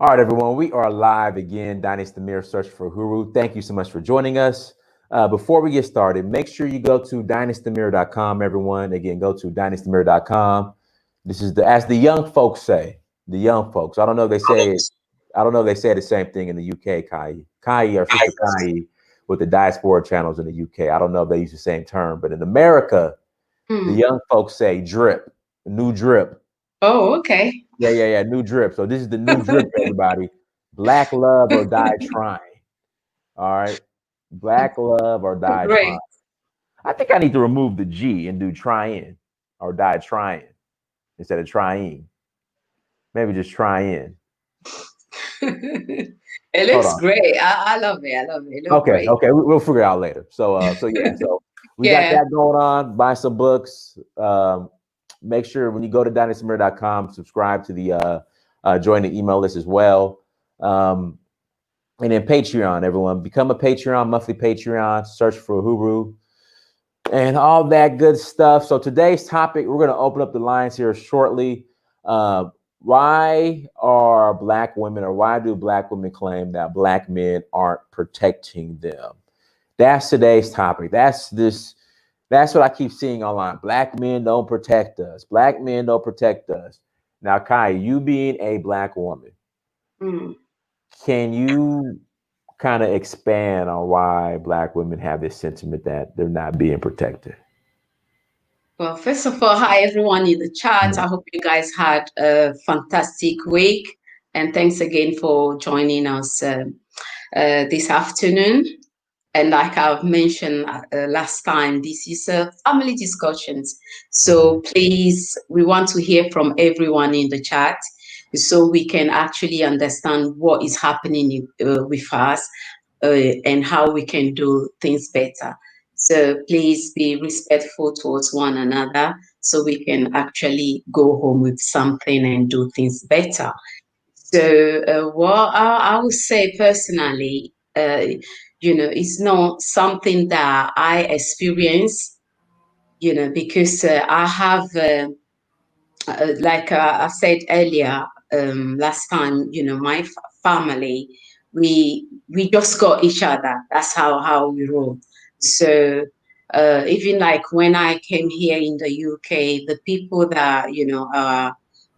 All right, everyone, we are live again. Dynasty Mirror Search for Huru. Thank you so much for joining us. Before we get started, make sure you go to dynastymirror.com, everyone. Again, go to dynastymirror.com. This is as the young folks say, the young folks. I don't know if they say it. I don't know if they say the same thing in the UK, Kayi. Kayi, our sister Kayi, with the diaspora channels in the UK. I don't know if they use the same term, but in America, the young folks say drip, new drip. Oh, okay. Yeah. New drip. So this is the new drip, everybody. Black love or die trying. All right. Black love or die trying. Great. I think I need to remove the G and do trying or die trying instead of trying. Maybe just trying. It Hold looks on. great. I love it. I love it. It looks Okay. great. We'll figure it out later. So yeah. So we got Yeah. that going on. Buy some books. Make sure when you go to dynastymirror.com, subscribe to the join the email list as well. And then Patreon, everyone. Become a Patreon, monthly Patreon. Search for Huru and all that good stuff. So today's topic, we're going to open up the lines here shortly. Why are Black women, or why do Black women claim that Black men aren't protecting them? That's today's topic. That's what I keep seeing online. Black men don't protect us. Black men don't protect us. Now, Kai, you being a Black woman, can you kind of expand on why Black women have this sentiment that they're not being protected? Well, first of all, hi everyone in the chat. I hope you guys had a fantastic week, and thanks again for joining us this afternoon. And like I've mentioned last time, this is family discussions. So please, we want to hear from everyone in the chat so we can actually understand what is happening with us and how we can do things better. So please be respectful towards one another so we can actually go home with something and do things better. So what I would say personally, it's not something that I experience, because I have, like I said earlier, last time, my family, we just got each other. That's how we roll. So even like when I came here in the UK, the people that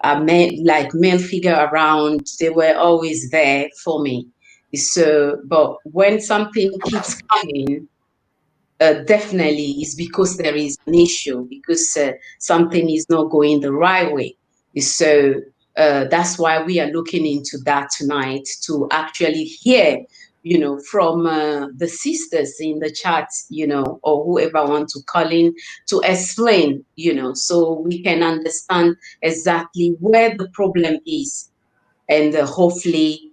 are male figure around, they were always there for me. So, but when something keeps coming, definitely is because there is an issue, because something is not going the right way. So that's why we are looking into that tonight, to actually hear, from the sisters in the chat, or whoever wants to call in to explain, so we can understand exactly where the problem is, and hopefully,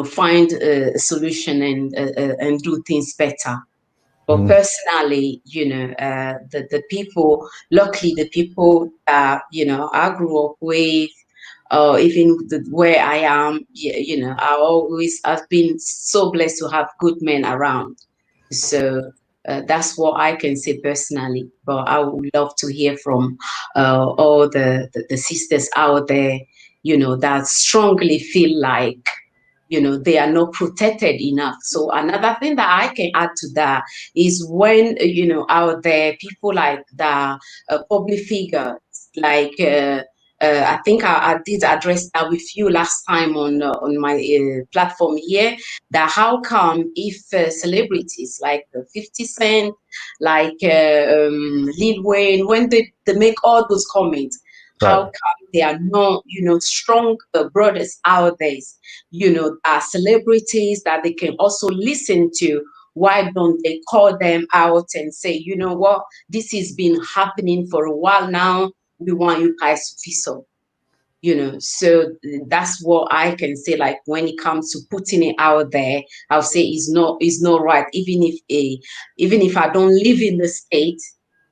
find a solution and do things better. But personally, the people, luckily the people that, I grew up with, even where I am, I always have been so blessed to have good men around. So that's what I can say personally. But I would love to hear from all the sisters out there, that strongly feel like, they are not protected enough. So another thing that I can add to that is when, out there, people like the public figures, like I think I did address that with you last time on my platform here, that how come if celebrities like 50 Cent, like Lil Wayne, when they make all those comments, how come there are no, strong brothers out there, are celebrities that they can also listen to? Why don't they call them out and say, you know what, this has been happening for a while now, we want you guys to fix up? So that's what I can say. Like when it comes to putting it out there, I'll say it's not right. Even if I don't live in the state,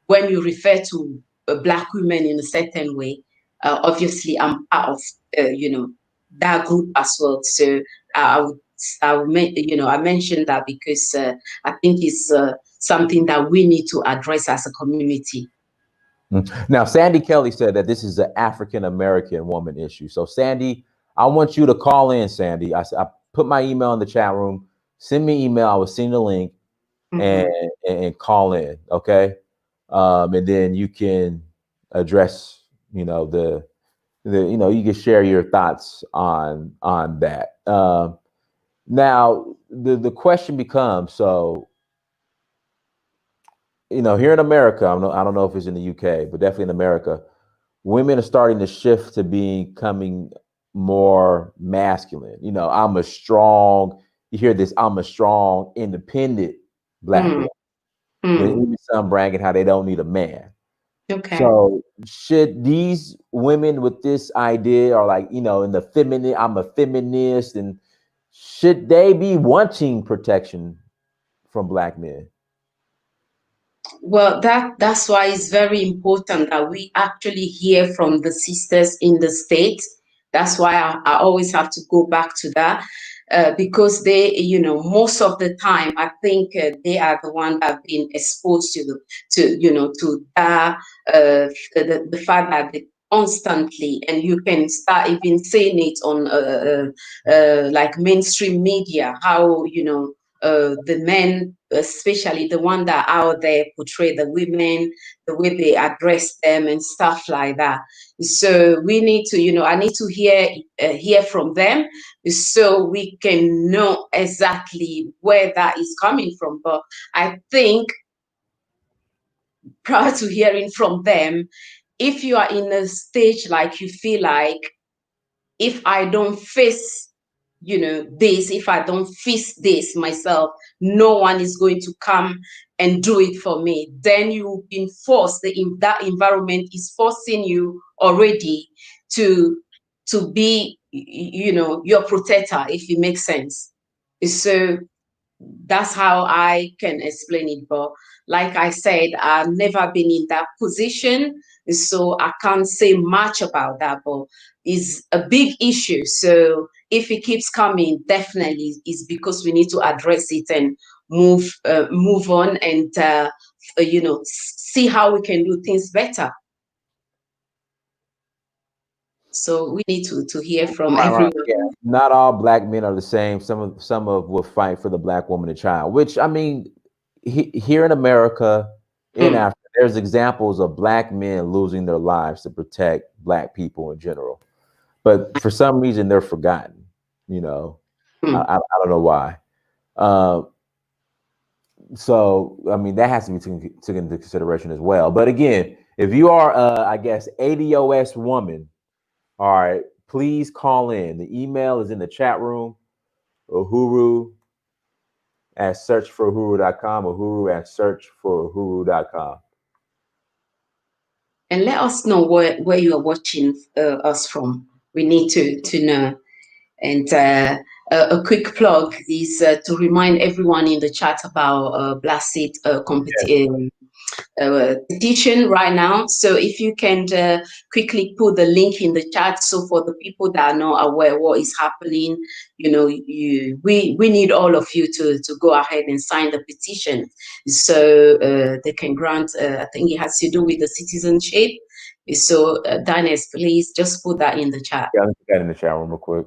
when you refer to Black women in a certain way, obviously I'm part of that group as well. So I would I mentioned that because I think it's something that we need to address as a community. Now, Sandy Kelly said that this is an African American woman issue. So, Sandy, I want you to call in, Sandy. I put my email in the chat room. Send me email. I will send the link and Mhm. and call in. Okay, and then you can address, you can share your thoughts on that. Now the question becomes, so here in America, I don't know if it's in the UK, but definitely in America, women are starting to shift to becoming more masculine. I'm a strong. You hear this? I'm a strong, independent black Mm. woman. Then Mm. even some bragging how they don't need a man. Okay. So should these women with this idea, or like, in the feminine, I'm a feminist, and should they be wanting protection from black men? Well, that's why it's very important that we actually hear from the sisters in the States. That's why I always have to go back to that, because they, most of the time, I think they are the one that have been exposed to that, the fact that they constantly, and you can start even saying it on like mainstream media, how, the men, especially the one that are out there, portray the women, the way they address them and stuff like that. So we need to, I need to hear from them, so we can know exactly where that is coming from. But I think prior to hearing from them, if you are in a stage like you feel like, if I don't face, this, if I don't face this myself, no one is going to come and do it for me. Then you've been forced, that environment is forcing you already to be, your protector, if it makes sense. So that's how I can explain it. But like I said, I've never been in that position, so I can't say much about that. But it's a big issue. So if it keeps coming, definitely is because we need to address it and move on, and see how we can do things better. So we need to hear from Right, right. everyone. Yeah. Not all black men are the same. Some of will fight for the black woman and child. Which, I mean, here in America, in Mm, Africa, there's examples of black men losing their lives to protect black people in general. But for some reason, they're forgotten. You know, mm. I don't know why. Uh, so I mean, that has to be taken into consideration as well. But again, if you are, I guess, ADOS woman, all right, please call in. The email is in the chat room. Uhuru at searchforhuru.com, Uhuru at searchforhuru.com. And let us know where you are watching us from. We need to know. And a quick plug is to remind everyone in the chat about Blast petition right now. So if you can quickly put the link in the chat, so for the people that are not aware what is happening, we need all of you to go ahead and sign the petition, so they can grant. I think it has to do with the citizenship. So, Dines, please just put that in the chat. Yeah, let's get that in the chat room real quick.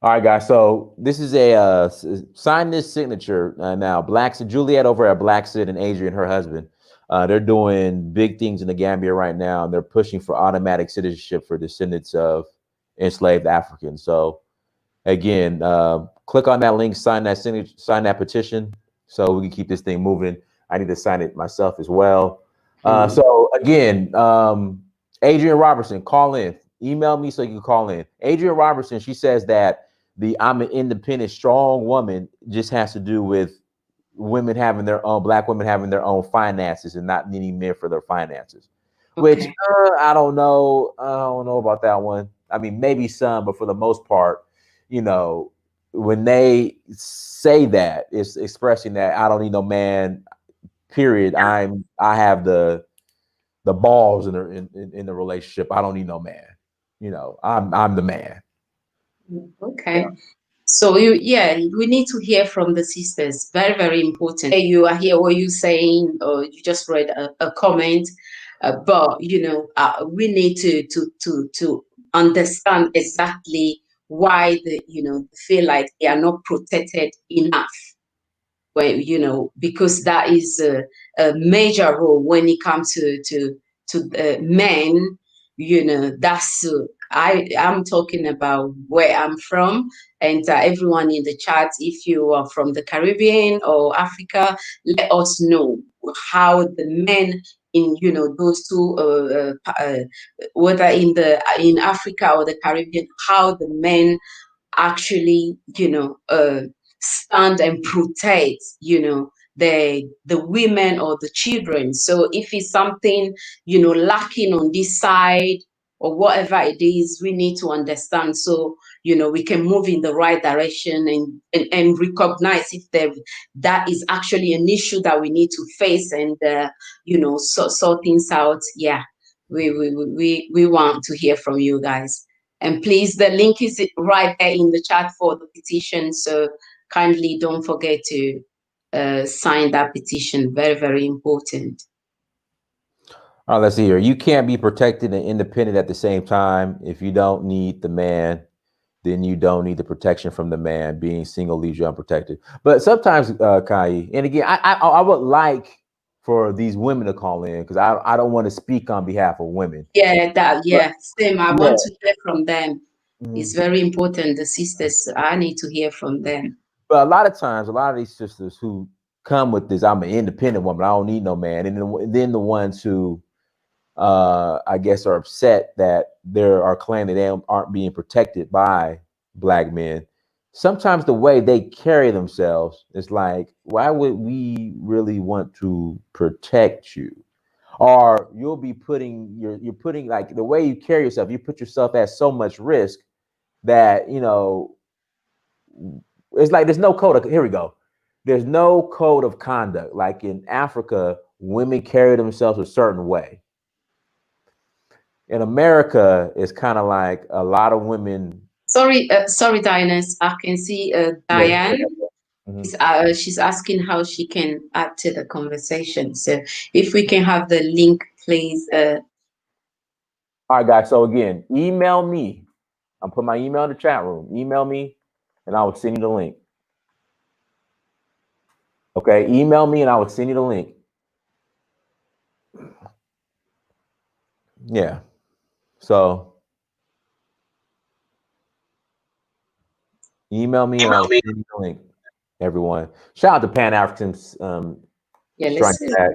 All right, guys. So this is a sign this signature now. Juliet over at Black Sid and Adrian, her husband, they're doing big things in the Gambia right now, and they're pushing for automatic citizenship for descendants of enslaved Africans. So again, click on that link, sign that signature, sign that petition, so we can keep this thing moving. I need to sign it myself as well. So again, Adrian Robertson, call in, email me so you can call in. Adrian Robertson, she says that the I'm an independent, strong woman just has to do with women having their own, black women having their own finances and not needing men for their finances. Which Okay. I don't know. I don't know about that one. I mean, maybe some, but for the most part, when they say that, it's expressing that I don't need no man. Period. I have the balls in the relationship. I don't need no man. I'm the man. Okay. So we need to hear from the sisters. Very, very important. You are here, what you saying, or you just read a comment, but we need to understand exactly why feel like they are not protected enough. Because that is a major role when it comes to men. That's I'm talking about where I'm from, and everyone in the chat, if you are from the Caribbean or Africa, let us know how the men in those two whether in Africa or the Caribbean, how the men actually stand and protect the women or the children. So if it's something lacking on this side or whatever it is, we need to understand, so we can move in the right direction, and recognize if that is actually an issue that we need to face, and sort things out. Yeah, we want to hear from you guys. And please, the link is right there in the chat for the petition. So kindly don't forget to sign that petition. Very, very important. All right, let's see here. You can't be protected and independent at the same time. If you don't need the man, then you don't need the protection from the man. Being single leaves you unprotected. But sometimes, Kayi, and again, I would like for these women to call in, because I don't want to speak on behalf of women. Yeah, same. I Yeah. want to hear from them. It's Mhm. very important. The sisters, I need to hear from them. But a lot of times, a lot of these sisters who come with this, I'm an independent woman, I don't need no man, and then the ones who I guess are upset that there are claiming they aren't being protected by Black men. Sometimes the way they carry themselves is like, why would we really want to protect you? Or you'll be putting you're putting, like, the way you carry yourself, you put yourself at so much risk that it's like there's no code of, here we go. There's no code of conduct. Like in Africa, women carry themselves a certain way. In America, it's kind of like a lot of women. Sorry, Diana. I can see Yeah. Diane. Mhm. She's asking how she can add to the conversation. So if we can have the link, please. All right, guys. So again, email me. I'm putting my email in the chat room. Email me, and I will send you the link. Okay, email me, and I will send you the link. Yeah. So email me, and I will send you the link. Everyone, shout out to Pan Africans. Yeah, Strike let's see. that.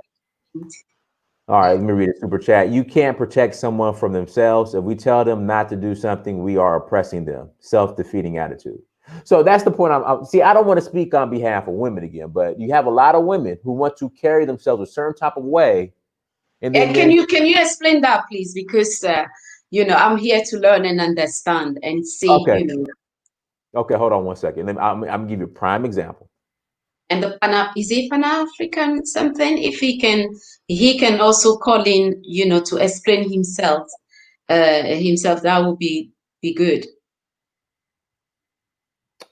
All right, let me read a super chat. You can't protect someone from themselves. If we tell them not to do something, we are oppressing them. Self-defeating attitude. So that's the point. See, I don't want to speak on behalf of women again, but you have a lot of women who want to carry themselves a certain type of way, and then Can you explain that, please? Because I'm here to learn and understand and see. Okay, okay, hold on one second. I'm gonna give you a prime example. And the is he Pan-African something? If he can also call in, to explain himself. That would be good.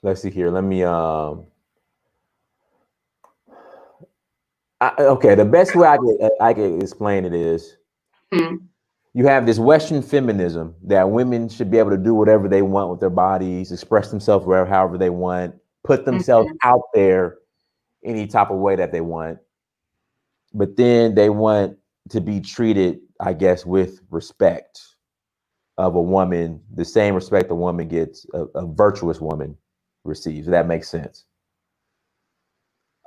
Let's see here. Let me. Okay, the best way I can explain it is, Hmm. you have this Western feminism that women should be able to do whatever they want with their bodies, express themselves wherever, however they want, put themselves Hmm. out there any type of way that they want. But then they want to be treated, I guess, with respect of a woman, the same respect a woman gets, a virtuous woman receives. If that makes sense.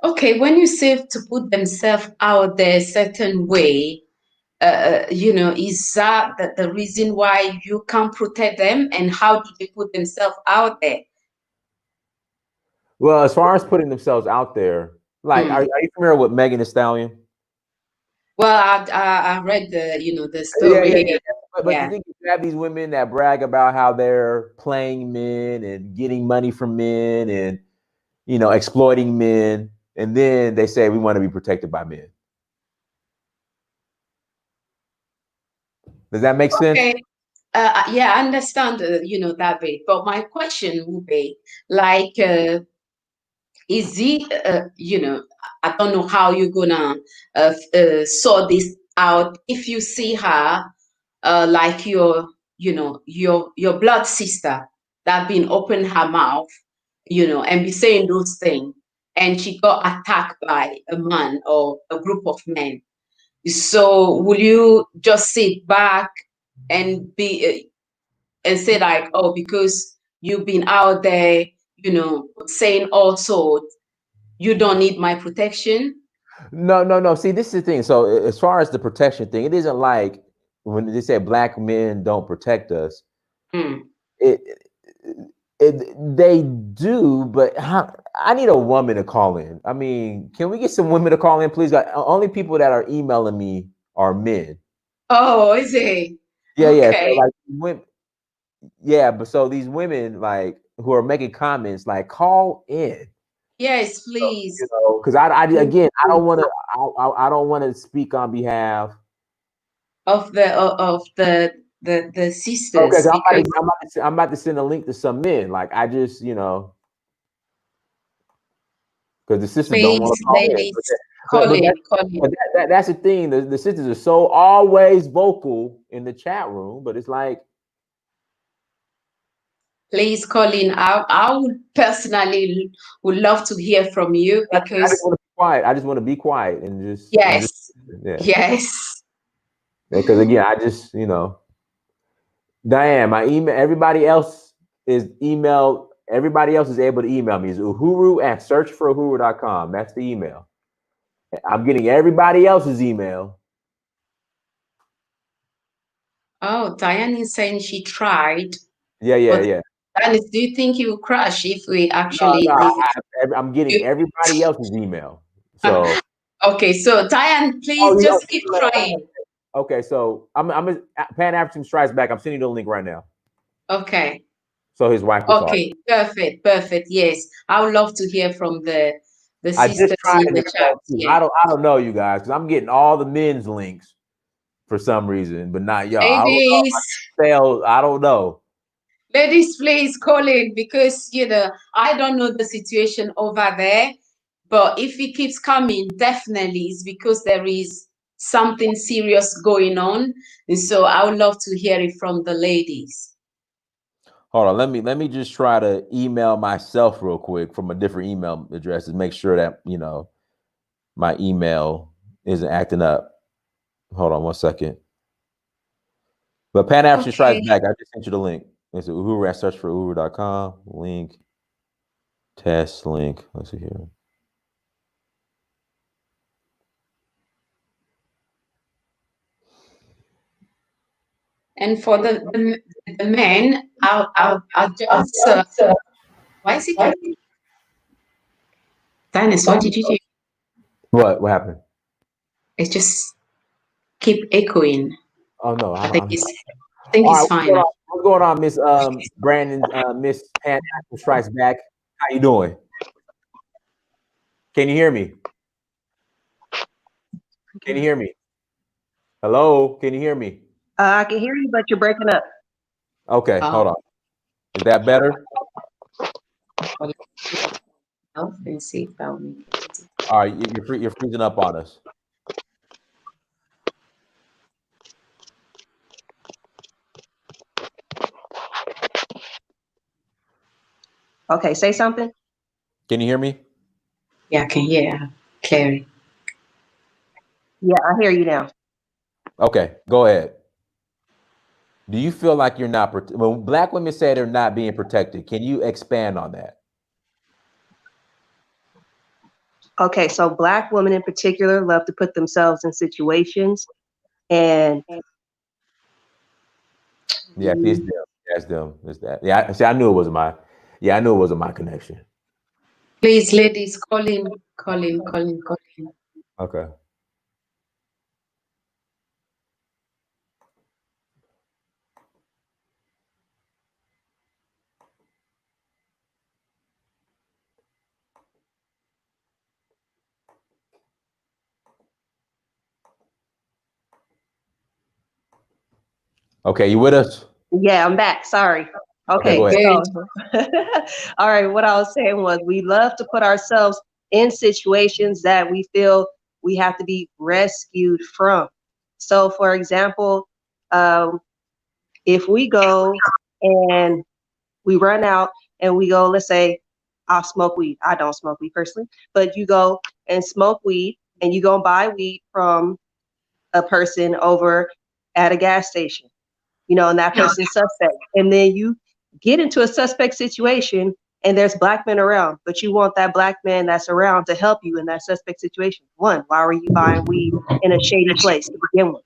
Okay, when you say to put themselves out there a certain way, is that the reason why you can't protect them? And how do they put themselves out there? Well, as far as putting themselves out there, like, Hmm. are you familiar with Megan Thee Stallion? Well, I read the Yeah, yeah, yeah. story. But the Yeah. thing is, you have these women that brag about how they're playing men and getting money from men and, exploiting men, and then they say we want to be protected by men. Does that make sense? Okay. Yeah, I understand, that bit. But my question would be like, is it, I don't know how you're gonna sort this out if you see her like you know, your blood sister that been open her mouth, you know, and be saying those things, and she got attacked by a man or a group of men. So will you just sit back and be and say like, oh, because you've been out there, you know, saying all sorts, you don't need my protection? No. See, this is the thing. So as far as the protection thing, it isn't like when they say black men don't protect us. Mm. It, they do, but I need a woman to call in. I mean, can we get some women to call in, please? Only people that are emailing me are men. Oh, is it? Yeah. So Okay. like women, yeah, but so these women like who are making comments, like call in. Yes, You please. know, because I Please, again, I don't please. want to, I don't want to speak on behalf. Of the Okay, sisters, because I'm about to send a link to some men. Like I just, you know, because the sisters don't want please, to call in. ladies, call in, call in. That's the thing. The sisters are so always vocal in the chat room, but it's like Please call in. I would personally would love to hear from you I just because want to be quiet. I just want to be quiet and just yes, yeah. yes. Because again, I just, you know, Diane, my email. Everybody else is able to email me. It's uhuru at searchforuhuru.com. That's the email. I'm getting everybody else's email. Oh, Diane is saying she tried, but Yeah. Dennis, do you think you will crash if we No, actually leave I'm getting it? everybody else's email. So, Okay, so Diane, oh, please just keep trying. okay. So I'm Pan African Strikes Back. I'm sending you the link right now, Okay. so his wife could talk. Okay, perfect, perfect. Yes, I would love to hear from the I just sisters tried in to the do chat. that too. Yeah, I don't know you guys because I'm getting all the men's links for some reason, but not y'all. I don't know. ladies, Sales, I don't know. ladies, please call in because you know I don't know the situation over there, but if it keeps coming, definitely it's because there is something serious going on, and so I would love to hear it from the ladies. Hold on, let me just try to email myself real quick from a different email address to make sure that you know my email isn't acting up. Hold on one second. But Pan African Strikes Okay. Back, I just sent you the link. It's Uhuru at searchforuhuru.com. Link, test link. Let's see here. And for the men, I'll just why is it keep Dennis, what did you do? What happened? It just keep echoing. Oh no, I think I'm it's all right. fine now. What's going on, Miss Brandon, Miss Pan African Strikes Back? How you doing? Can you hear me? Can you hear me? Hello, can you hear me? I can hear you, but you're breaking up. Okay, hold on. Is that better? And see if that will make it. All right, you're freezing up on us. Okay, say something. Can you hear me? Yeah, I can hear clearly. Yeah, I hear you now. Okay, go ahead. Do you feel like you're not when black women say they're not being protected? Can you expand on that? Okay, so Black women in particular love to put themselves in situations, and Yeah, it's them. That's them. It's that. Yeah, see, I knew it wasn't my. Yeah, I knew it wasn't my connection. Please, ladies, call in, call in, call in, call in. Okay. Okay, you with us? yeah, I'm back. Sorry. Okay, go Okay, ahead. Good. so all right, what I was saying was we love to put ourselves in situations that we feel we have to be rescued from. So, for example, um, If we go and we run out and we go, let's say, I'll smoke weed. I don't smoke weed personally, but you go and smoke weed and you go and buy weed from a person over at a gas station, and that person's suspect. And then you get into a suspect situation and there's black men around, but you want that black man that's around to help you in that suspect situation. One, why are you buying weed in a shady place to begin with?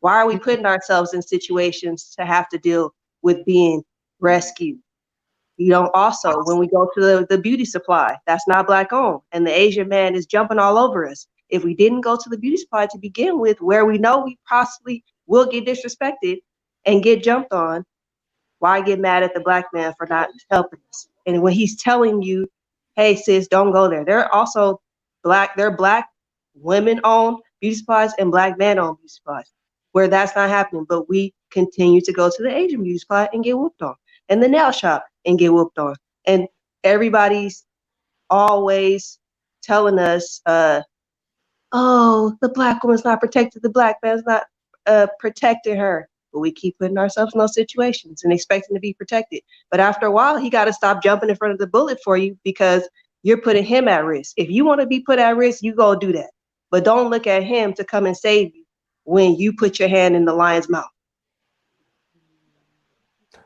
Why are we putting ourselves in situations to have to deal with being rescued? Also, when we go to the beauty supply, that's not black owned, and the Asian man is jumping all over us. If we didn't go to the beauty supply to begin with, where we know we possibly will get disrespected and get jumped on, why get mad at the black man for not helping us? And when he's telling you, hey sis, don't go there. They're black women owned beauty supplies and black men owned beauty supplies where that's not happening. But we continue to go to the Asian beauty supply and get whooped on, and the nail shop and get whooped on. And everybody's always telling us, oh, the black woman's not protected, the black man's not protecting her. But we keep putting ourselves in those situations and expecting to be protected. But after a while, he got to stop jumping in front of the bullet for you because you're putting him at risk. If you want to be put at risk, you go do that. But don't look at him to come and save you when you put your hand in the lion's mouth.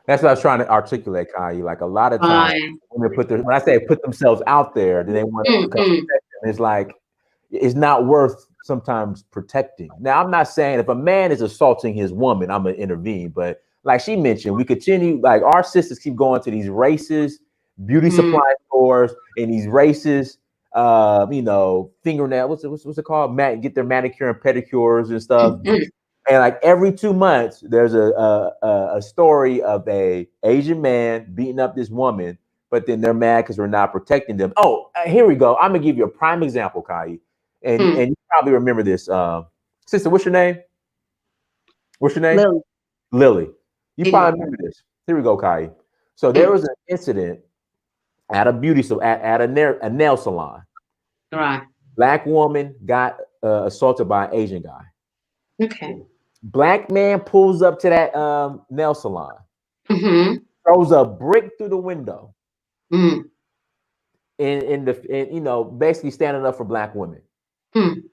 That's what I was trying to articulate, Kayi. Like a lot of times, when I say put themselves out there, then they want to protect them. It's like it's not worth sometimes protecting. Now, I'm not saying if a man is assaulting his woman, I'm gonna intervene. But like she mentioned, we continue. Like our sisters keep going to these races, beauty supply stores, and these races. Fingernail. What's it called? Get their manicure and pedicures and stuff. And like every 2 months, there's a story of a Asian man beating up this woman, but then they're mad because we're not protecting them. Oh, here we go. I'm gonna give you a prime example, Kayi, and you probably remember this. Sister, what's your name? What's your name? Lily. Lily. You probably remember this. Here we go, Kayi. So there was an incident at a beauty at a nail salon. Right. Black woman got assaulted by an Asian guy. Okay. Black man pulls up to that nail salon, throws a brick through the window, and basically standing up for black women. 2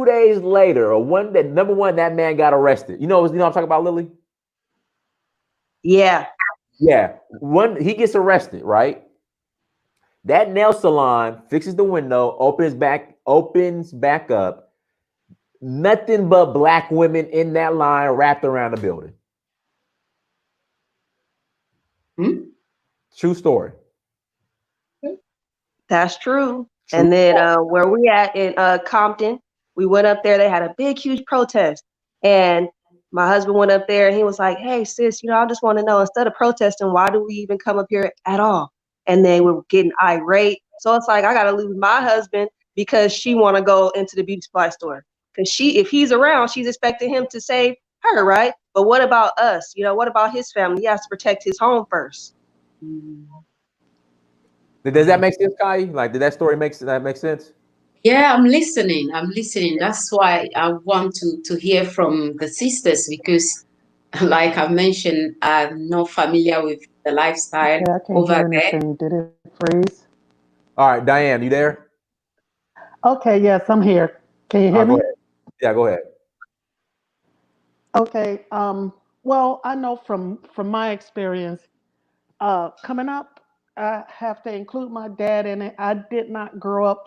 days later, number one, that man got arrested. You know I'm talking about, Lily? Yeah. Yeah. He gets arrested, right? That nail salon fixes the window, opens back up. Nothing but black women in that line wrapped around the building. True story. That's true. And then where we at in Compton, we went up there. They had a big, huge protest. And my husband went up there and he was like, hey, sis, I just want to know, instead of protesting, why do we even come up here at all? And they were getting irate. So it's like, I got to lose my husband because she want to go into the beauty supply store. Because if he's around, she's expecting him to save her, right? But what about us? What about his family? He has to protect his home first. Does that make sense, Kayi? Like, did that story make sense? Yeah, I'm listening. That's why I want to hear from the sisters because, like I mentioned, I'm not familiar with the lifestyle over there. Did it freeze? All right, Diane, you there? Okay, yes, I'm here. Can you hear me? Go ahead. Yeah, go ahead. Okay. Well, I know from my experience, coming up, I have to include my dad in it. I did not grow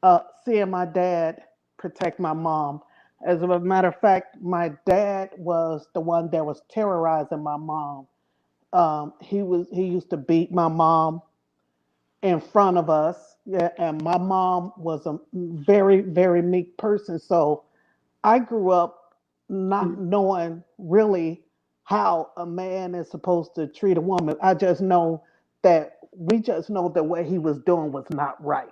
up seeing my dad protect my mom. As a matter of fact, my dad was the one that was terrorizing my mom. He used to beat my mom in front of us. Yeah, and my mom was a very, very meek person. So I grew up not knowing really how a man is supposed to treat a woman. I just know that what he was doing was not right.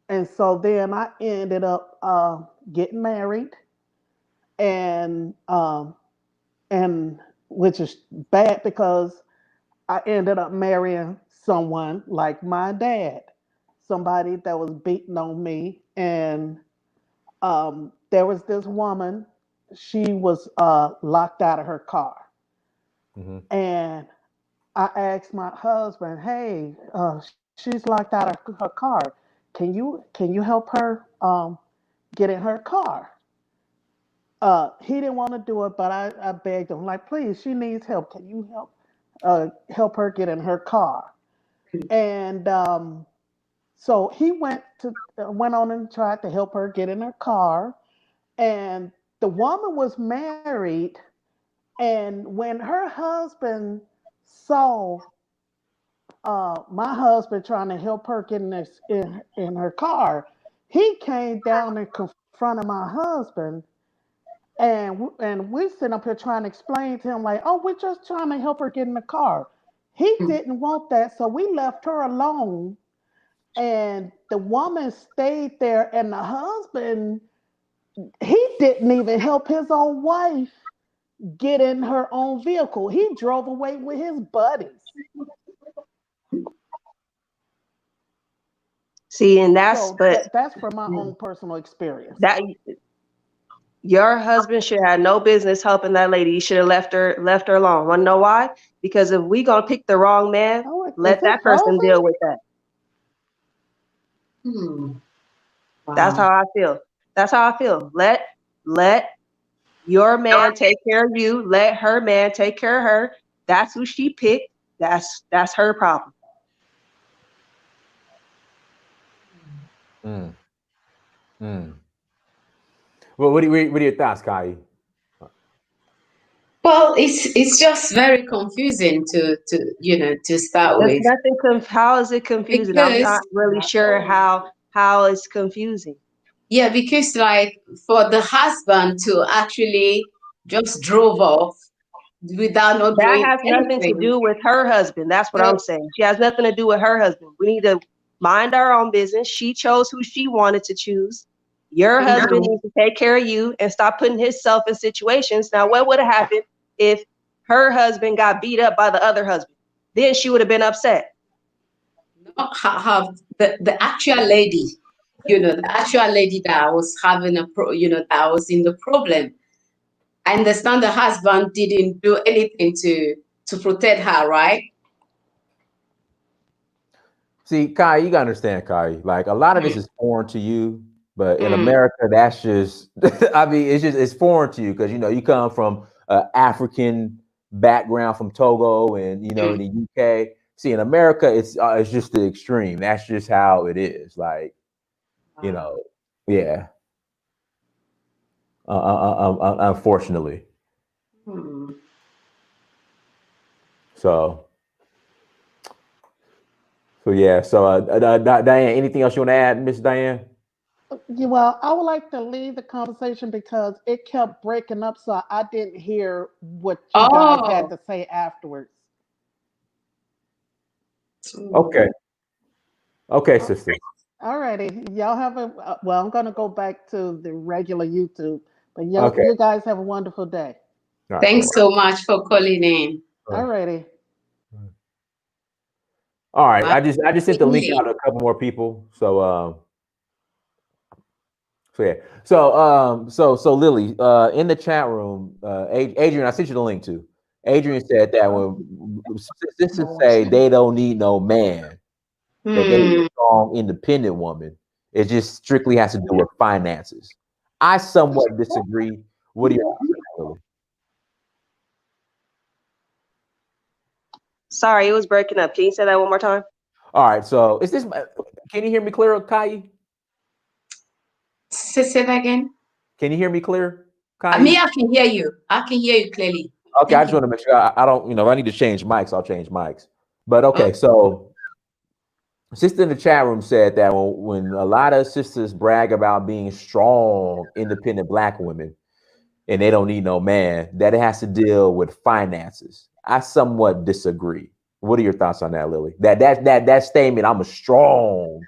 And so then I ended up getting married, and and which is bad because I ended up marrying someone like my dad, somebody that was beating on me. And there was this woman, she was locked out of her car. Mm-hmm. And I asked my husband, "Hey, she's locked out of her car. Can you help her get in her car?" He didn't want to do it, but I begged him, like, "Please, she needs help. Can you help her get in her car?" And so he went on and tried to help her get in her car. And the woman was married, and when her husband saw my husband trying to help her get in her car, he came down and confronted my husband. And we sitting up here trying to explain to him, like, "Oh, we're just trying to help her get in the car." He didn't want that, so we left her alone. And the woman stayed there, and the husband, he didn't even help his own wife get in her own vehicle. He drove away with his buddies. See, and that's So but that's from my own personal experience. that your husband should have no business helping that lady. You should have left her alone. Want to know why? Because if we gonna pick the wrong man, Oh, is let it that person frozen? deal with that. That's Wow. how I feel. That's how I feel. Let your man take care of you. Let her man take care of her. That's who she picked. That's her problem. Mm. Mm. Well, what are your thoughts, Kayi? Well, it's just very confusing to start That's with, nothing. How is it confusing? I'm because not really sure how it's confusing. yeah, because like for the husband to actually just drove off without not That doing has nothing to anything. do with her husband. That's what So I'm saying. She has nothing to do with her husband. We need to mind our own business. She chose who she wanted to choose. Your husband mhm. needs to take care of you and stop putting himself in situations. Now, what would have happened if her husband got beat up by the other husband? Then she would have been upset. Not have the actual lady, the actual lady that was having that was in the problem. I understand the husband didn't do anything to protect her, right? See, Kayi, you gotta understand, Kayi. Like a lot of this is foreign to you, but in Mm, America, that's just I mean, it's foreign to you because you come from an African background from Togo and in mm. the UK. See, in America, it's just the extreme. That's just how it is. Like, you Wow. know, yeah. Unfortunately. Hmm. So, yeah. So, Diane, anything else you want to add, Miss Diane? Yeah, well, I would like to leave the conversation because it kept breaking up, so I didn't hear what you guys had Oh. to say afterwards. Okay. Mm. Okay, sister. Alrighty, y'all have a well. I'm gonna go back to the regular YouTube, but Okay. you guys have a wonderful day. All right. Thanks so much for calling in. Bye-bye. Alrighty. All right. Bye. I just sent the link out to a couple more people. So yeah. So Lily, in the chat room, Adrian, I sent you the link to. Adrian said that when sisters say they don't need no man, that they need Hmm. a strong, independent woman, it just strictly has to do with finances. I somewhat disagree. What are your thoughts on that, Lily? Sorry, it was breaking up. Can you say that one more time? All right. So can you hear me clear, Kayi? Say that again. Can you hear me clear, Me, Kayi? I can hear you. I can hear you clearly. Okay, I just want to make sure I don't, if I need to change mics, I'll change mics. But okay, so sister in the chat room said that when a lot of sisters brag about being strong, independent black women, and they don't need no man, that it has to deal with finances. I somewhat disagree. What are your thoughts on that, Lily? That statement, I'm a strong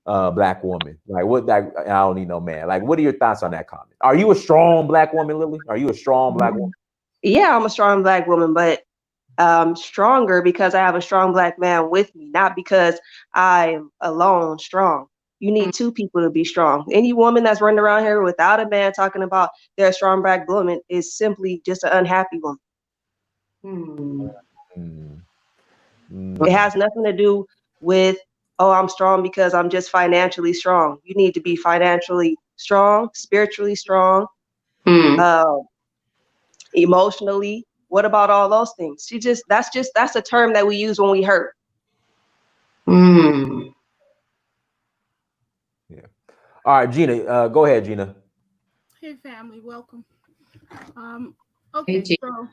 black woman. Like what? Like I don't need no man. Like what are your thoughts on that comment? Are you a strong black woman, Lily? Are you a strong black woman? Yeah, I'm a strong black woman, but stronger because I have a strong black man with me, not because I am alone strong. You need two people to be strong. Any woman that's running around here without a man talking about they're a strong black woman is simply just an unhappy woman. It has nothing to do with, oh, I'm strong because I'm just financially strong. You need to be financially strong, spiritually strong, emotionally. What about all those things? That's a term that we use when we hurt. Yeah. All right, Gina, go ahead, Gina. Hey, family, welcome. Okay, so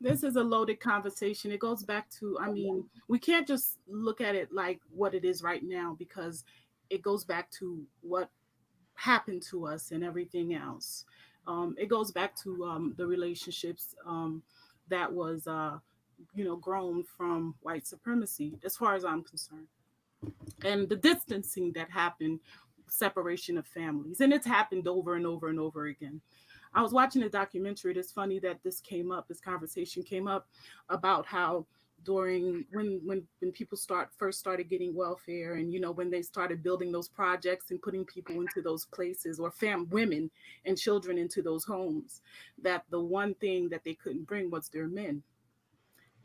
this is a loaded conversation. It goes back to, I mean, we can't just look at it like what it is right now, because it goes back to what happened to us and everything else. It goes back to the relationships that was, grown from white supremacy, as far as I'm concerned, and the distancing that happened, separation of families, and it's happened over and over and over again. I was watching a documentary. It's funny that this conversation came up about how during when people first started getting welfare, and when they started building those projects and putting people into those places, or women and children into those homes, that the one thing that they couldn't bring was their men.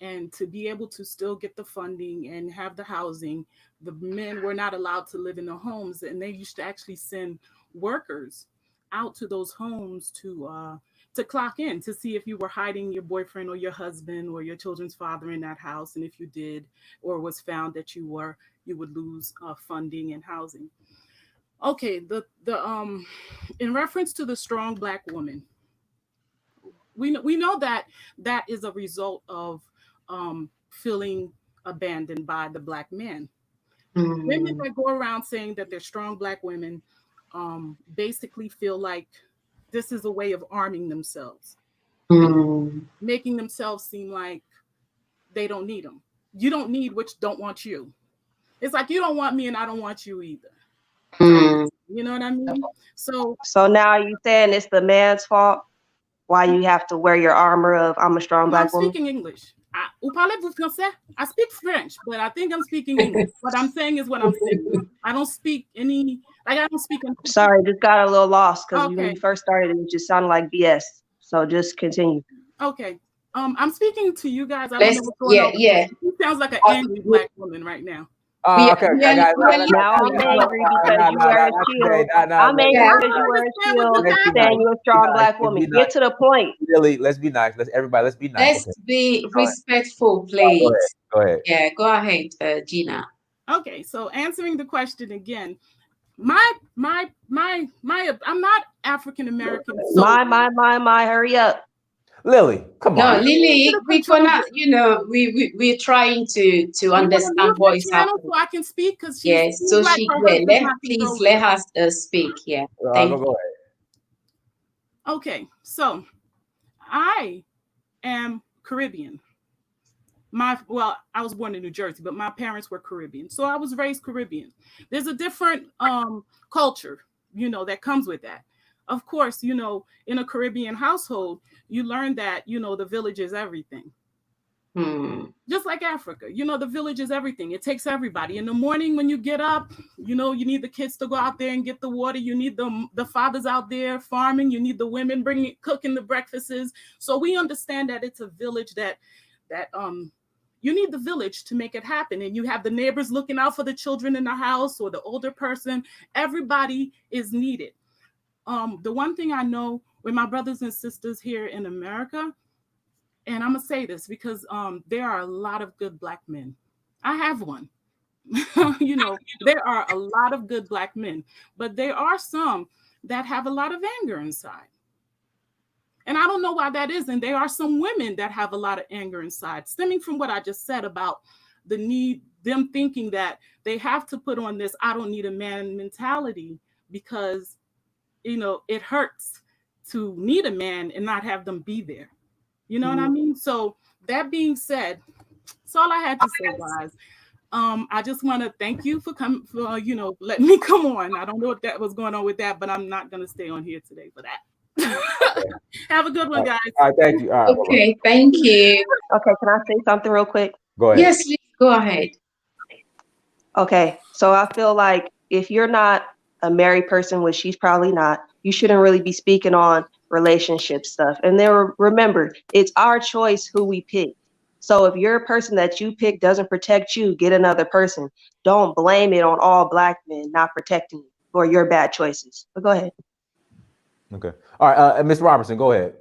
And to be able to still get the funding and have the housing, the men were not allowed to live in the homes, and they used to actually send workers out to those homes to clock in to see if you were hiding your boyfriend or your husband or your children's father in that house, and if you did, or was found that you would lose funding and housing. Okay, the in reference to the strong black woman, we know that is a result of feeling abandoned by the black man. Women that go around saying that they're strong black women basically feel like this is a way of arming themselves, making themselves seem like they don't need them. You don't need which don't want you. It's like, you don't want me and I don't want you either. You know what I mean? So now you saying it's the man's fault why you have to wear your armor of I'm a strong black woman? I'm speaking English. Vous parlez-vous français? I speak French, but I think I'm speaking English. What I'm saying is what I'm saying. I don't speak I don't speak. Sorry, just got a little lost because when you first started, it just sounded like BS. So just continue. Okay. I'm speaking to you guys. I don't know what's going on. Yeah. He sounds like an angry black woman right now. Okay, guys. Now I'm angry because you wear a shield. I'm angry because you wear a shield saying you're a strong black woman. Get to the point. Really, let's be nice. Let's be nice. Let's be respectful, please. Go ahead. Yeah, go ahead, Gina. Okay, so answering the question again, I'm not African American. So my, hurry up. Lily, come on. No, Lily, we cannot, we're trying to understand what is happening. So I can speak, because so let her speak. Yeah. Thank you. Go ahead. Okay, so I am Caribbean. I was born in New Jersey, but my parents were Caribbean. So I was raised Caribbean. There's a different culture, that comes with that. Of course, in a Caribbean household, you learn that, the village is everything. Just like Africa, the village is everything. It takes everybody. In the morning when you get up, you need the kids to go out there and get the water. You need the fathers out there farming. You need the women cooking the breakfasts. So we understand that it's a village that you need the village to make it happen. And you have the neighbors looking out for the children in the house or the older person. Everybody is needed. The one thing I know with my brothers and sisters here in America, and I'm going to say this because there are a lot of good black men. I have one. There are a lot of good black men, but there are some that have a lot of anger inside. And I don't know why that is. And there are some women that have a lot of anger inside, stemming from what I just said about the need, them thinking that they have to put on this I don't need a man mentality because, it hurts to need a man and not have them be there. You know what I mean? So that being said, that's all I had to say, guys. I just want to thank you for coming, for, letting me come on. I don't know what that was going on with that, but I'm not going to stay on here today for that. Have a good one, guys. All right, thank you. All right, okay, thank you. Okay, can I say something real quick? Go ahead. Yes, please go ahead. Okay, so I feel like if you're not a married person, which she's probably not, you shouldn't really be speaking on relationship stuff. And then remember, it's our choice who we pick. So if your person that you pick doesn't protect you, get another person. Don't blame it on all Black men not protecting you for your bad choices. But go ahead. Okay. All right, Ms. Robertson, go ahead.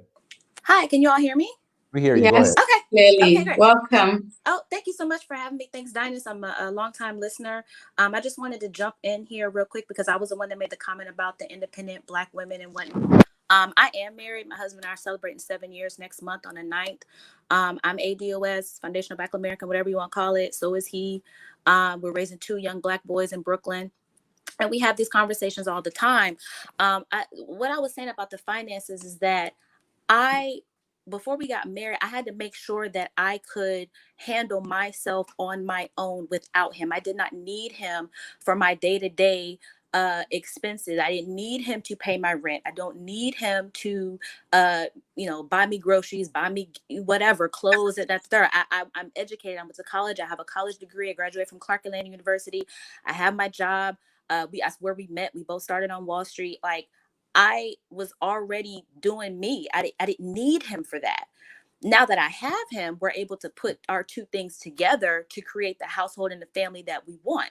Hi, can you all hear me? We hear you. Yes, Go ahead. Okay. clearly. Okay, great. Welcome. Oh, thank you so much for having me. Thanks, Dinus. I'm a longtime listener. I just wanted to jump in here real quick because I was the one that made the comment about the independent Black women and whatnot. I am married. My husband and I are celebrating 7 years next month on the 9th. I'm ADOS, Foundational Black American, whatever you want to call it. So is he. We're raising 2 young Black boys in Brooklyn. And we have these conversations all the time. What I was saying about the finances is that before we got married, I had to make sure that I could handle myself on my own without him. I did not need him for my day-to-day expenses. I didn't need him to pay my rent. I don't need him to, buy me groceries, buy me whatever, clothes, that's there. I'm educated. I went to college. I have a college degree. I graduated from Clark Atlanta University. I have my job. That's where we met. We both started on Wall Street. Like, I was already doing me. I didn't need him for that. Now that I have him, we're able to put our 2 things together to create the household and the family that we want.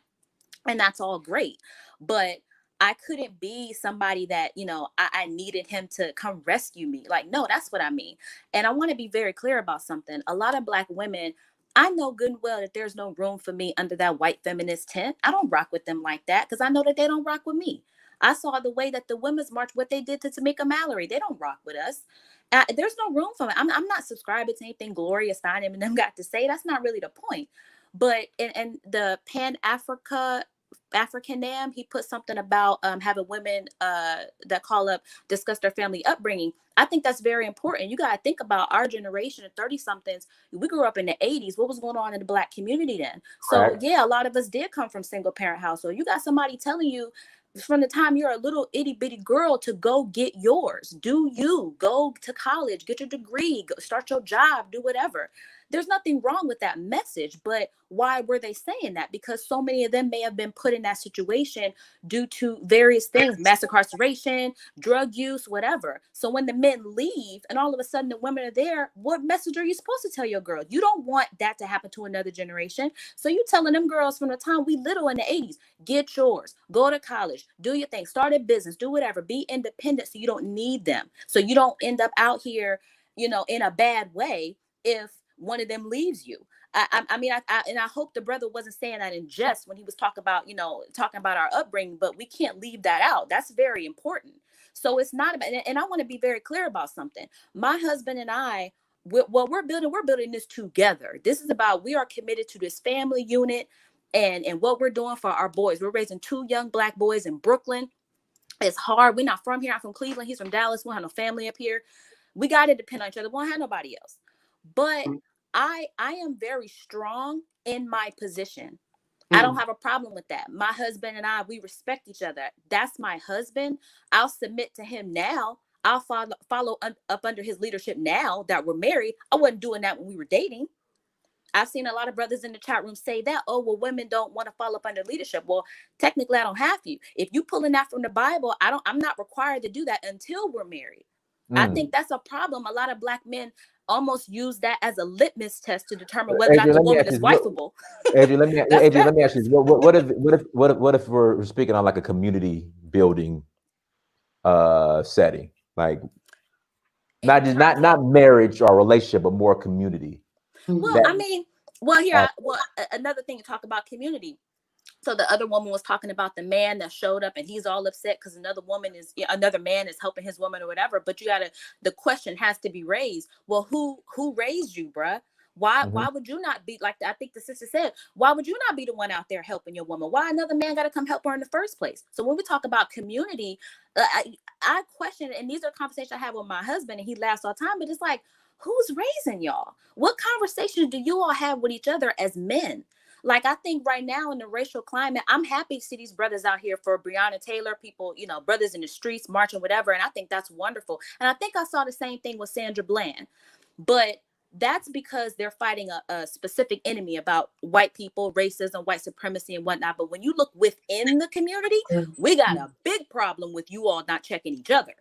And that's all great. But I couldn't be somebody that, I needed him to come rescue me. Like, no, that's what I mean. And I want to be very clear about something. A lot of Black women, I know good and well that there's no room for me under that white feminist tent. I don't rock with them like that because I know that they don't rock with me. I saw the way that the Women's March, what they did to Tamika Mallory. They don't rock with us. There's no room for me. I'm not subscribing to anything Gloria Steinem and them got to say. That's not really the point. But in the African Nam, he put something about having women that call up discuss their family upbringing. I think that's very important. You got to think about our generation of 30-somethings. We grew up in the 80s. What was going on in the Black community then? So, Right. yeah, a lot of us did come from single parent household. You got somebody telling you from the time you're a little itty bitty girl to go get yours. Do you go to college, get your degree, go start your job, do whatever. There's nothing wrong with that message, but why were they saying that? Because so many of them may have been put in that situation due to various things, mass incarceration, drug use, whatever. So when the men leave and all of a sudden the women are there, what message are you supposed to tell your girl? You don't want that to happen to another generation. So you telling them girls from the time we little in the 80s, get yours, go to college, do your thing, start a business, do whatever, be independent so you don't need them. So you don't end up out here, in a bad way if one of them leaves you. I hope the brother wasn't saying that in jest when he was talking about our upbringing, but we can't leave that out. That's very important. So it's not about, and I want to be very clear about something. My husband and I, we're building this together. This is about, we are committed to this family unit and what we're doing for our boys. We're raising 2 young Black boys in Brooklyn. It's hard. We're not from here. I'm from Cleveland. He's from Dallas. We don't have no family up here. We got to depend on each other. We don't have nobody else. But I am very strong in my position. I don't have a problem with that. My husband and I, we respect each other. That's my husband. I'll submit to him now. I'll follow up under his leadership now that we're married. I wasn't doing that when we were dating. I've seen a lot of brothers in the chat room say that, oh, well, women don't want to follow up under leadership. Well, technically, I don't have to. If you pulling that from the Bible, I'm not required to do that until we're married. I think that's a problem. A lot of Black men almost use that as a litmus test to determine whether or not the woman is wifeable. Adrian, let me ask you, what if we're speaking on like a community building setting, like not marriage or relationship, but more community? Well, another thing to talk about community. So the other woman was talking about the man that showed up and he's all upset because another man is helping his woman or whatever. But the question has to be raised. Well, who raised you, bruh? Why would you not be, like I think the sister said, why would you not be the one out there helping your woman? Why another man got to come help her in the first place? So when we talk about community, I question, and these are conversations I have with my husband and he laughs all the time, but it's like, who's raising y'all? What conversations do you all have with each other as men? Like, I think right now in the racial climate, I'm happy to see these brothers out here for Breonna Taylor, people, brothers in the streets marching, whatever. And I think that's wonderful. And I think I saw the same thing with Sandra Bland. But that's because they're fighting a specific enemy about white people, racism, white supremacy, and whatnot. But when you look within the community, we got a big problem with you all not checking each other.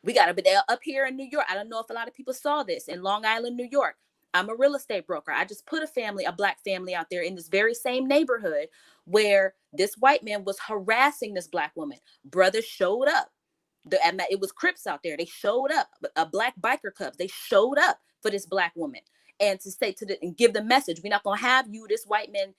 We got up here in New York. I don't know if a lot of people saw this in Long Island, New York. I'm a real estate broker. I just put a black family out there in this very same neighborhood where this white man was harassing this black woman. Brothers showed up. It was Crips out there. They showed up. Black biker cubs. They showed up for this black woman, and to say and give the message: we're not gonna have you, this white man,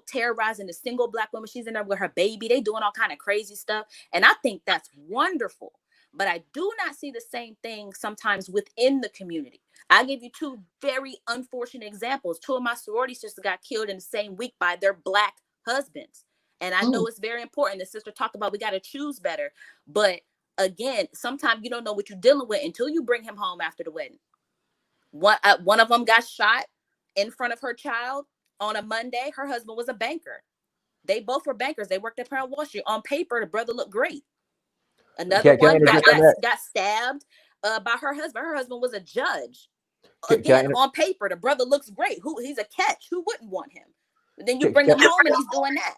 terrorizing the single black woman. She's in there with her baby. They doing all kind of crazy stuff, and I think that's wonderful. But I do not see the same thing sometimes within the community. I give you two very unfortunate examples. Two of my sorority sisters got killed in the same week by their black husbands. And I know it's very important. The sister talked about we got to choose better. But again, sometimes you don't know what you're dealing with until you bring him home after the wedding. One of them got shot in front of her child on a Monday. Her husband was a banker. They both were bankers. They worked up here on Wall Street. On paper, the brother looked great. Another one got stabbed by her husband. Her husband was a judge. Again, on paper, the brother looks great. He's a catch. Who wouldn't want him? But then you bring him home and he's doing that.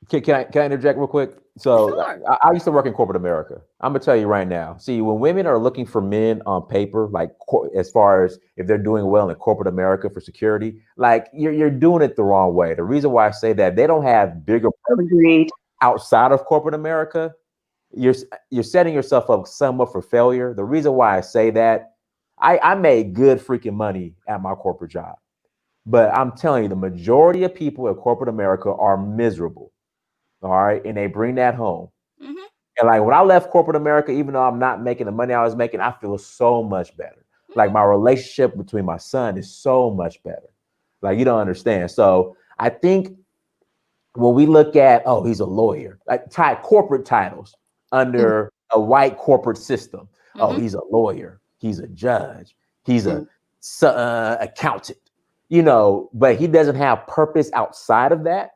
Can I interject real quick? So sure. I used to work in corporate America. I'm gonna tell you right now. See, when women are looking for men on paper, like as far as if they're doing well in corporate America for security, like you're doing it the wrong way. The reason why I say that, they don't have bigger outside of corporate America. You're setting yourself up somewhat for failure. The reason why I say that, I made good freaking money at my corporate job, but I'm telling you, the majority of people in corporate America are miserable. All right, and they bring that home. Mm-hmm. And like when I left corporate America, even though I'm not making the money I was making, I feel so much better. Mm-hmm. Like my relationship between my son is so much better. Like you don't understand. So I think when we look at, oh, he's a lawyer, like corporate titles under a white corporate system. Mm-hmm. Oh, he's a lawyer. He's a judge. He's a accountant, but he doesn't have purpose outside of that.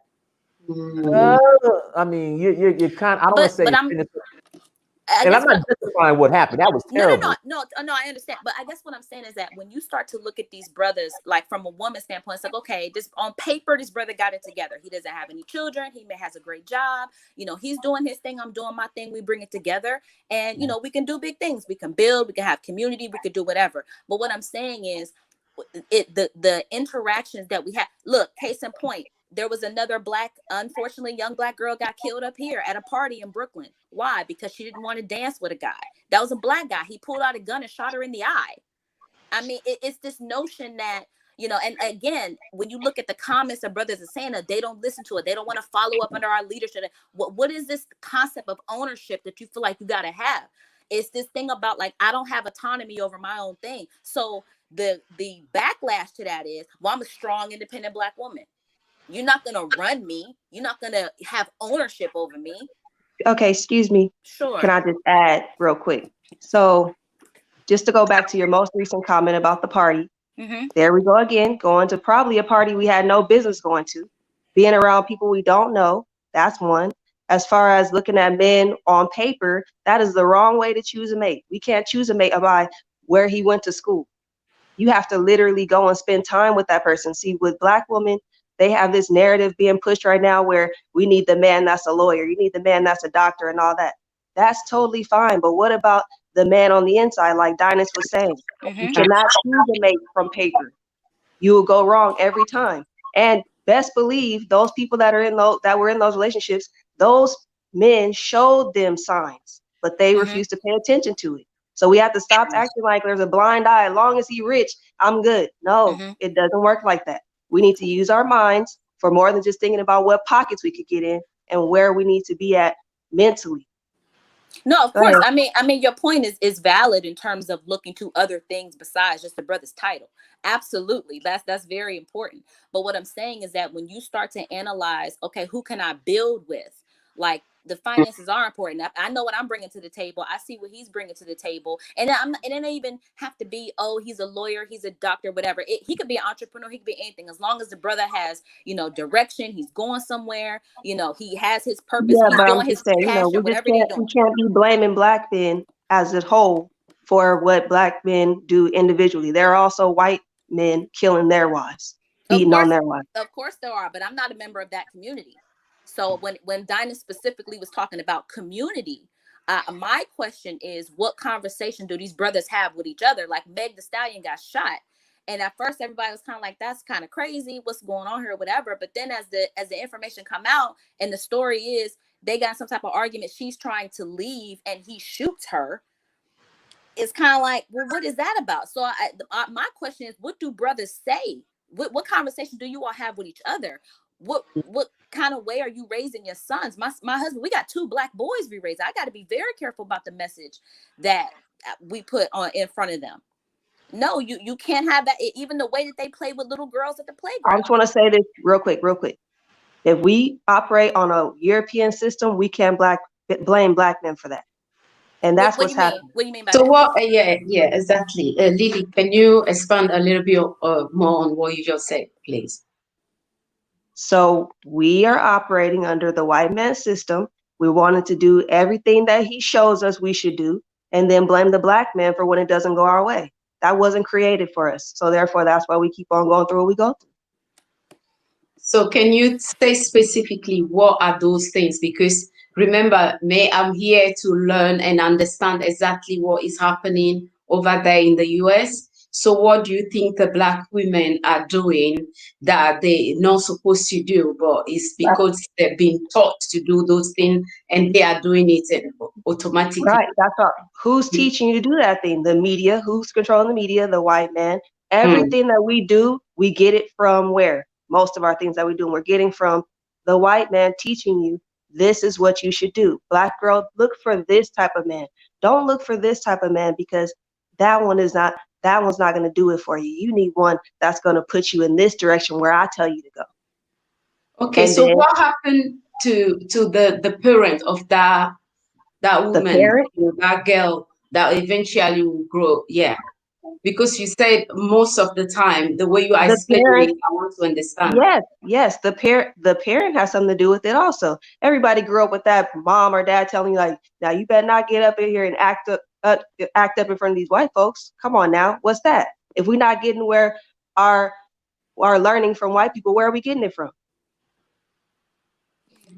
I mean, you're kind of, I don't want to say, and I'm not justifying what happened. That was terrible. No, I understand. But I guess what I'm saying is that when you start to look at these brothers, like from a woman's standpoint, it's like, okay, this on paper, this brother got it together. He doesn't have any children. He has a great job. He's doing his thing. I'm doing my thing. We bring it together, and we can do big things. We can build. We can have community. We could do whatever. But what I'm saying is, the interactions that we have. Look, case in point. There was another unfortunately, young black girl got killed up here at a party in Brooklyn. Why? Because she didn't want to dance with a guy. That was a black guy. He pulled out a gun and shot her in the eye. I mean, it's this notion that, and again, when you look at the comments of brothers are saying that they don't listen to it. They don't want to follow up under our leadership. What is this concept of ownership that you feel like you got to have? It's this thing about like, I don't have autonomy over my own thing. So the backlash to that is, well, I'm a strong, independent black woman. You're not going to run me. You're not going to have ownership over me. Okay, excuse me. Sure. Can I just add real quick? So just to go back to your most recent comment about the party, There we go again, going to probably a party we had no business going to, being around people we don't know. That's one. As far as looking at men on paper, that is the wrong way to choose a mate. We can't choose a mate by where he went to school. You have to literally go and spend time with that person. See, with Black women, they have this narrative being pushed right now where we need the man that's a lawyer, you need the man that's a doctor and all that. That's totally fine. But what about the man on the inside, like Dynas was saying? You cannot choose a mate from paper. You will go wrong every time. And best believe those people that were in those relationships, those men showed them signs, but they refused to pay attention to it. So we have to stop acting like there's a blind eye. As long as he's rich, I'm good. No, it doesn't work like that. We need to use our minds for more than just thinking about what pockets we could get in and where we need to be at mentally. No, of course. I mean, your point is valid in terms of looking to other things besides just the brother's title. Absolutely. That's very important. But what I'm saying is that when you start to analyze, okay, who can I build with? Like, the finances are important. I know what I'm bringing to the table. I see what he's bringing to the table. And it doesn't even have to be, oh, he's a lawyer, he's a doctor, whatever. He could be an entrepreneur. He could be anything. As long as the brother has, direction, he's going somewhere, he has his purpose. Yeah, he's doing his passion, whatever he's doing. We can't be blaming Black men as a whole for what black men do individually. There are also white men killing their wives, beating on their wives. Of course there are, but I'm not a member of that community. So when Dinah specifically was talking about community, my question is, what conversation do these brothers have with each other? Like Meg Thee Stallion got shot, and at first everybody was kind of like, that's kind of crazy, what's going on here, whatever. But then as the information come out and the story is they got some type of argument, she's trying to leave and he shoots her, it's kind of like, well, what is that about? So my question is, what do brothers say? What conversation do you all have with each other? What kind of way are you raising your sons? My husband, we got 2 black boys we raise. I got to be very careful about the message that we put on in front of them. No, you can't have that. Even the way that they play with little girls at the playground. I just want to say this real quick. If we operate on a European system, we can't blame black men for that. And that's what's happening. What do you mean by so that? what? Yeah, exactly. Lily, can you expand a little bit more on what you just said, please? So we are operating under the white man system. We wanted to do everything that he shows us we should do, and then blame the black man for when it doesn't go our way. That wasn't created for us. So therefore, that's why we keep on going through what we go through. So can you say specifically what are those things? Because remember, I'm here to learn and understand exactly what is happening over there in the US. So what do you think the black women are doing that they're not supposed to do, but it's because they've been taught to do those things and they are doing it automatically? Right, that's all. Who's teaching you to do that thing? The media. Who's controlling the media? The white man. Everything that we do, we get it from where? Most of our things that we do, we're getting from the white man teaching you this is what you should do. Black girl, look for this type of man. Don't look for this type of man because that one's not going to do it for you. You need one that's going to put you in this direction where I tell you to go. Okay, and so then, what happened to the parent of that woman, that girl that eventually will grow? Yeah. Because you said most of the time, the way you are explaining it, I want to understand. Yes. The parent has something to do with it also. Everybody grew up with that mom or dad telling you, like, now you better not get up in here and act up in front of these white folks. Come on now, what's that? If we're not getting where our learning from white people, where are we getting it from?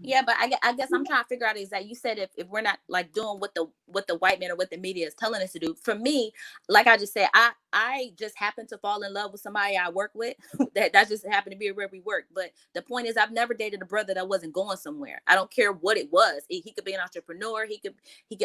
Yeah, but I guess I'm trying to figure out is that you said if we're not like doing what the white man or what the media is telling us to do. For me, like I just said, I just happened to fall in love with somebody I work with. that just happened to be where we work. But the point is, I've never dated a brother that wasn't going somewhere. I don't care what it was. He could be an entrepreneur. He could.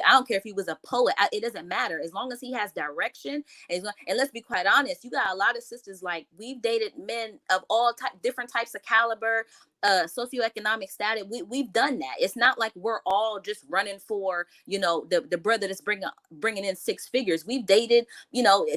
I don't care if he was a poet. It doesn't matter as long as he has direction. And let's be quite honest, you got a lot of sisters like we've dated men of all different types of caliber. Socioeconomic status, we've done that. It's not like we're all just running for the brother that's bringing in 6 figures. We've dated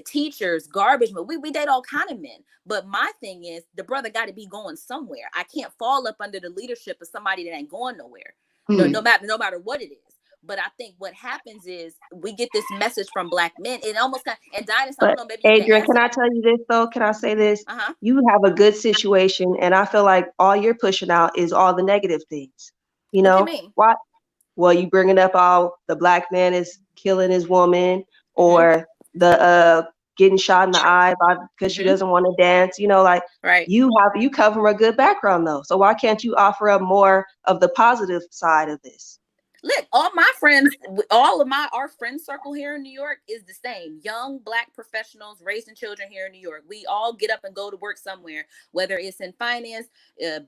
teachers, garbage, but we date all kind of men. But my thing is the brother got to be going somewhere. I can't fall up under the leadership of somebody that ain't going nowhere. No matter what it is. But I think what happens is we get this message from black men. It almost and Dinah, I don't know, maybe Adrian, can I tell you this though? Can I say this? You have a good situation, and I feel like all you're pushing out is all the negative things. You know, what do you mean? What? Well, you bringing up all the black man is killing his woman, or the getting shot in the eye because she doesn't want to dance. Like right. You come from a good background though, so why can't you offer up more of the positive side of this? Look, all my friends, our friend circle here in New York is the same. Young black professionals raising children here in New York. We all get up and go to work somewhere, whether it's in finance,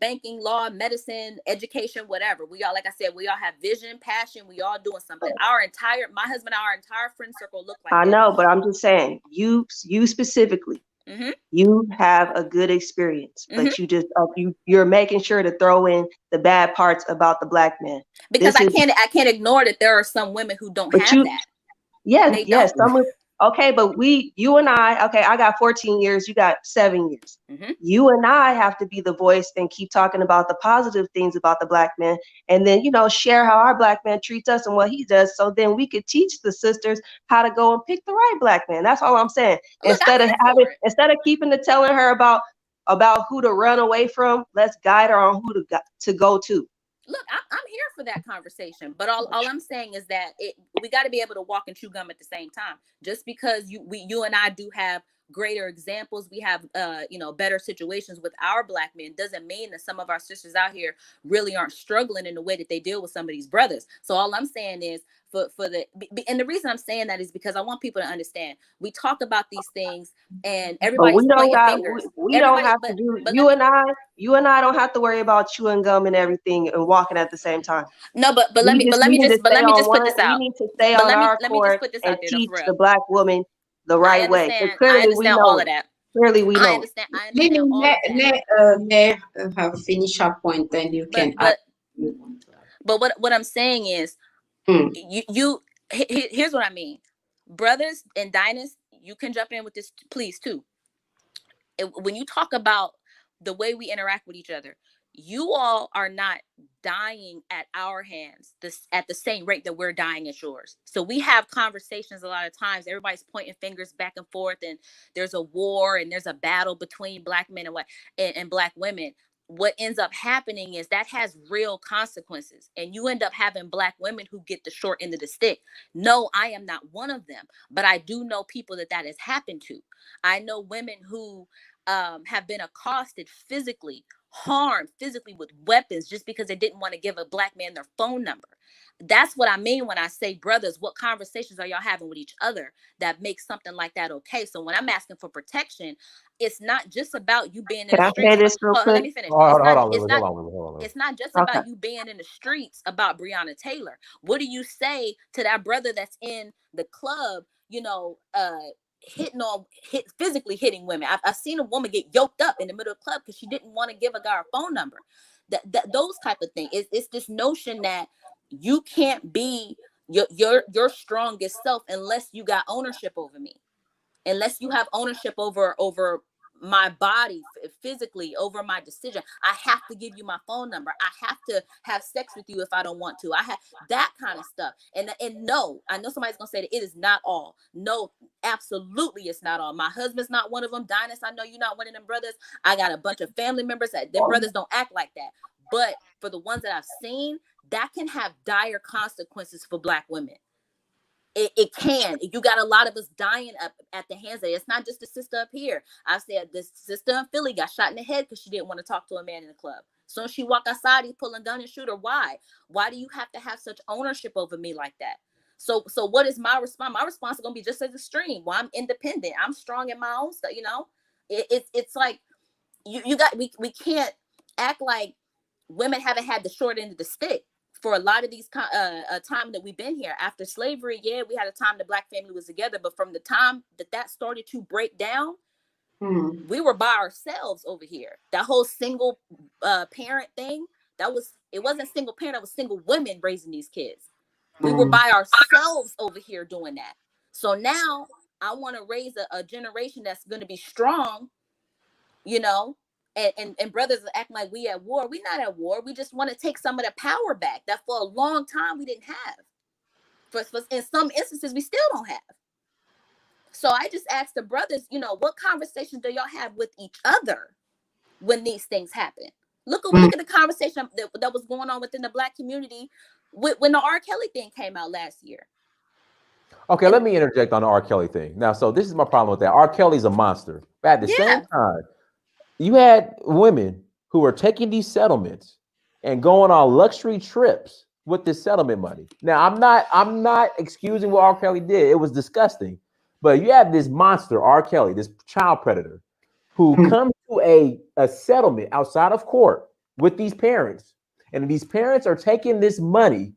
banking, law, medicine, education, whatever. We all, like I said, we all have vision, passion. We all doing something. My husband, our entire friend circle look like I know, but I'm just saying, you specifically. You have a good experience, but you just you're making sure to throw in the bad parts about the black man because I can't ignore that there are some women who don't have that. Yes. Okay, but you and I, okay, I got 14 years, you got 7 years. You and I have to be the voice and keep talking about the positive things about the black man, and then share how our black man treats us and what he does, so then we could teach the sisters how to go and pick the right black man. That's all I'm saying. Instead of keeping telling her about who to run away from, let's guide her on who to go to. look, I'm here for that conversation, but all I'm saying is that we got to be able to walk and chew gum at the same time. Just because you and I do have greater examples, we have better situations with our Black men, doesn't mean that some of our sisters out here really aren't struggling in the way that they deal with some of these brothers. So all I'm saying is and the reason I'm saying that is because I want people to understand, we talk about these things and everybody's pointing fingers. We don't have to do, you and I don't have to worry about chewing gum and everything and walking at the same time. No, but let me just put this out. We need to stay on our court and teach the Black woman the right way. I understand all of that. Clearly we know. I understand all of that. Have finish our point, then you can add. But what I'm saying is, here's what I mean. Brothers and Diners, you can jump in with this, please, too. When you talk about the way we interact with each other, you all are not dying at our hands at the same rate that we're dying at yours. So we have conversations a lot of times. Everybody's pointing fingers back and forth, and there's a war and there's a battle between Black men and Black women. What ends up happening is that has real consequences, and you end up having Black women who get the short end of the stick. No, I am not one of them, but I do know people that has happened to. I know women who have been accosted physically, harmed physically with weapons just because they didn't want to give a Black man their phone number. That's what I mean when I say, brothers, what conversations are y'all having with each other that makes something like that okay? So when I'm asking for protection, it's not just about you being in the streets. Let me finish. It's not just about you being in the streets about Breonna Taylor. What do you say to that brother that's in the club, physically hitting women? I've seen a woman get yoked up in the middle of the club because she didn't want to give a guy her phone number. Those type of things. It's this notion that you can't be your strongest self unless you got ownership over me, unless you have ownership over my body physically, over my decision. I have to give you my phone number. I have to have sex with you if I don't want to. I have that kind of stuff. And no, I know somebody's gonna say that it is not all. No, absolutely, it's not all. My husband's not one of them. Dinus, I know you're not one of them brothers. I got a bunch of family members that their brothers don't act like that. But for the ones that I've seen, that can have dire consequences for Black women. It can. You got a lot of us dying up at the hands of it. It's not just the sister up here. I said this sister in Philly got shot in the head because she didn't want to talk to a man in the club. So she walked outside, he's pulling a gun and shoot her. Why? Why do you have to have such ownership over me like that? So what is my response? My response is gonna be just as extreme. Well, I'm independent. I'm strong in my own stuff. It's like we can't act like women haven't had the short end of the stick. For a lot of these time that we've been here after slavery, we had a time the Black family was together, but from the time that started to break down, we were by ourselves over here. That whole single parent thing, it wasn't single parent, that was single women raising these kids. We were by ourselves over here doing that. So now I want to raise a generation that's going to be strong, And brothers acting like we at war. We're not at war. We just want to take some of the power back that for a long time we didn't have. For in some instances, we still don't have. So I just asked the brothers, what conversations do y'all have with each other when these things happen? Look at the conversation that was going on within the Black community when the R. Kelly thing came out last year. Okay, let me interject on the R. Kelly thing. Now, so this is my problem with that. R. Kelly's a monster. But at the same time, you had women who were taking these settlements and going on luxury trips with this settlement money. Now, I'm not excusing what R. Kelly did. It was disgusting. But you have this monster, R. Kelly, this child predator, who comes to a settlement outside of court with these parents. And these parents are taking this money.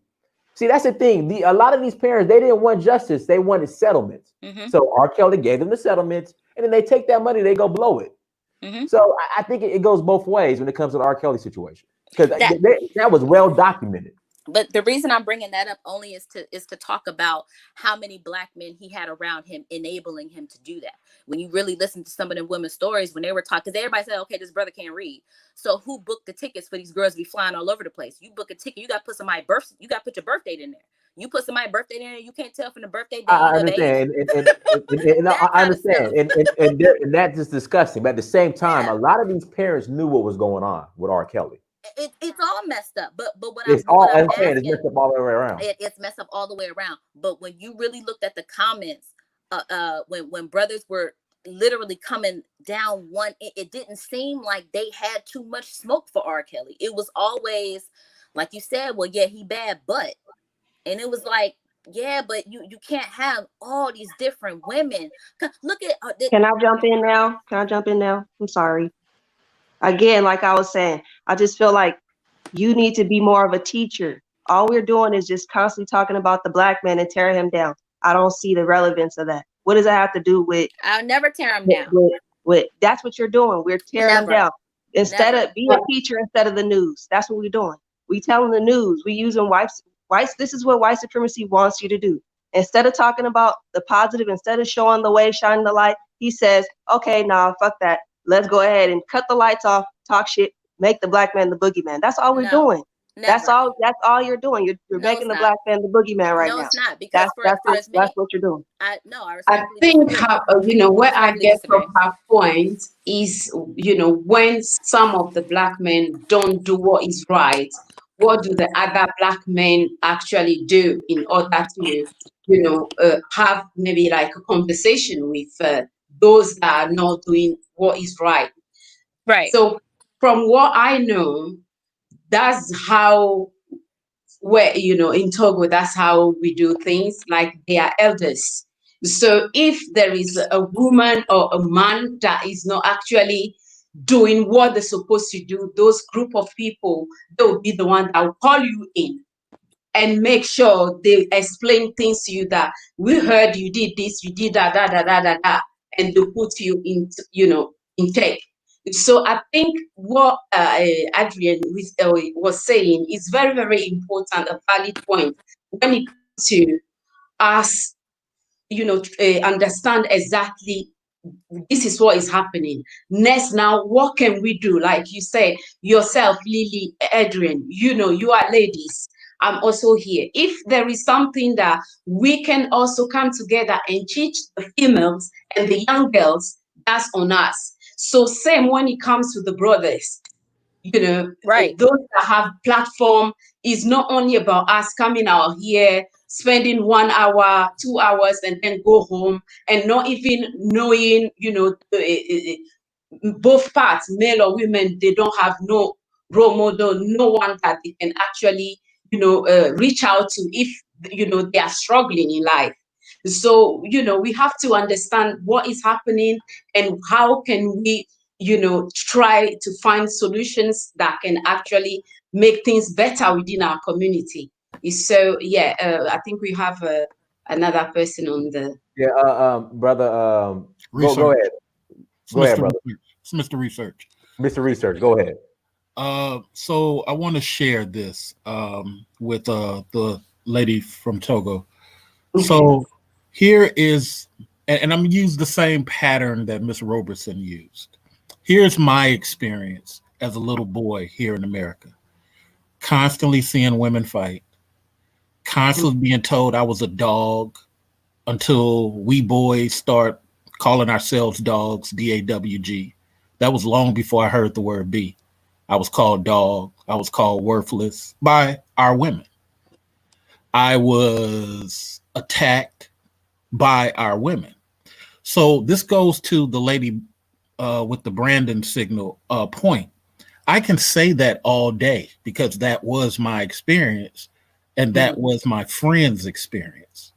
See, that's the thing. A lot of these parents, they didn't want justice. They wanted settlements. So R. Kelly gave them the settlements, and then they take that money, they go blow it. So I think it goes both ways when it comes to the R. Kelly situation, because that was well documented. But the reason I'm bringing that up only is to talk about how many Black men he had around him, enabling him to do that. When you really listen to some of them women's stories, when they were talking, because everybody said, okay, this brother can't read. So who booked the tickets for these girls to be flying all over the place? You book a ticket, you got to put somebody's you got to put your birth date in there. You put somebody's birthday in there, you can't tell from the birthday date. I understand, and I understand, and that's just disgusting. But at the same time, a lot of these parents knew what was going on with R. Kelly. it's all messed up. But what It's what I'm saying, it's asking, messed up all the way around. it's messed up all the way around. But when you really looked at the comments, when brothers were literally coming down one, it didn't seem like they had too much smoke for R. Kelly. It was always like you said, well, yeah, he bad, but, and it was like, yeah, but you can't have all these different women. Look at Can I jump in now? I'm sorry. Again, like I was saying, I just feel like you need to be more of a teacher. All we're doing is just constantly talking about the black man and tearing him down. I don't see the relevance of that. What does that have to do with? I'll never tear him down. With that's what you're doing. We're tearing them down. Instead Never. of be a teacher instead of the news. That's what we're doing. We telling the news. We using white. This is what white supremacy wants you to do. Instead of talking about the positive, instead of showing the way, shining the light, he says, okay, nah, fuck that. Let's go ahead and cut the lights off, talk shit, make the black man the boogeyman. That's all we're doing. Never. That's all you're doing. You're making the black man the boogeyman right now. No, it's not, because that's what you're doing. I think where I get from her point is, when some of the black men don't do what is right, what do the other black men actually do in order to, have maybe like a conversation with those that are not doing what is right. Right. So from what I know, that's how, in Togo, that's how we do things, like they are elders. So if there is a woman or a man that is not actually doing what they're supposed to do, those group of people, they'll be the one that will call you in and make sure they explain things to you, that we heard you did this, you did that, and they put you in, in check. So I think what Adrian was saying is very, very important, a valid point when it comes to us, understand exactly this is what is happening. Next, now, what can we do? Like you said, yourself, Lily, Adrian, you are ladies. I'm also here. If there is something that we can also come together and teach the females and the young girls, that's on us. So same when it comes to the brothers, right. Those that have platform, is not only about us coming out here, spending 1 hour, 2 hours, and then go home and not even knowing, both parts, male or women, they don't have no role model, no one that they can actually, reach out to if, they are struggling in life. So, we have to understand what is happening and how can we, try to find solutions that can actually make things better within our community. So, I think we have another person on the... Brother, go ahead. Go ahead, brother. It's Mr. Research. Mr. Research, go ahead. So I want to share this with the lady from Togo. So here is, and I'm going to use the same pattern that Ms. Robertson used. Here's my experience as a little boy here in America. Constantly seeing women fight. Constantly being told I was a dog until we boys start calling ourselves dogs, D-A-W-G. That was long before I heard the word B. I was called dog. I was called worthless by our women. I was attacked by our women. So this goes to the lady with the Brandon signal point. I can say that all day because that was my experience and that was my friend's experience.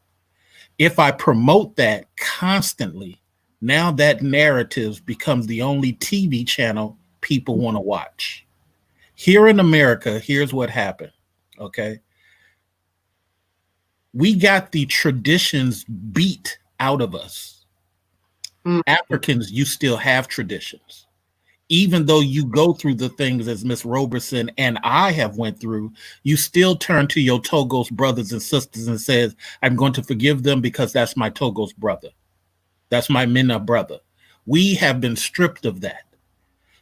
If I promote that constantly, now that narrative becomes the only TV channel people want to watch. Here in America, here's what happened, okay? We got the traditions beat out of us. Africans, you still have traditions. Even though you go through the things as Miss Robertson and I have went through, you still turn to your Togo's brothers and sisters and says, I'm going to forgive them because that's my Togo's brother. That's my Minna brother. We have been stripped of that.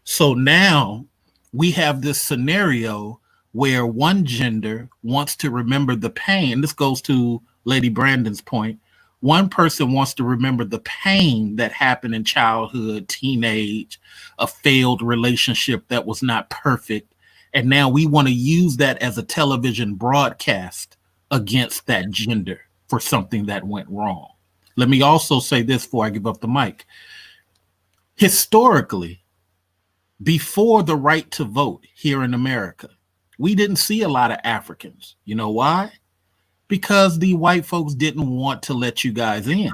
So now we have this scenario where one gender wants to remember the pain. This goes to Lady Brandon's point. One person wants to remember the pain that happened in childhood, teenage, a failed relationship that was not perfect, And now we want to use that as a television broadcast against that gender for something that went wrong. Let me also say this before I give up the mic. Historically, before the right to vote here in America, we didn't see a lot of Africans. You know why? Because the white folks didn't want to let you guys in.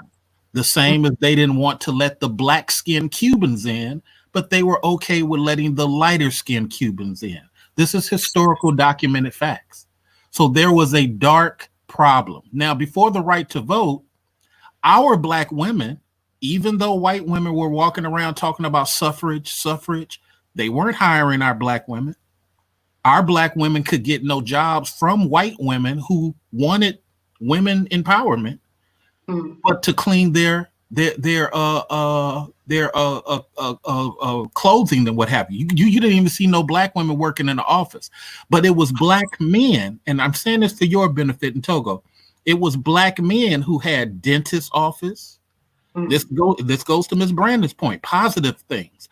The same as they didn't want to let the black-skinned Cubans in, but they were okay with letting the lighter-skinned Cubans in. This is historical documented facts. So there was a dark problem. Now, before the right to vote, our black women, even though white women were walking around talking about suffrage, they weren't hiring our black women. Our black women could get no jobs from white women who wanted women empowerment, but to clean their clothing and what have you. You didn't even see no black women working in the office, but it was black men, and I'm saying this for your benefit in Togo. It was black men who had dentist office. This goes to Ms. Brandon's point. Positive things.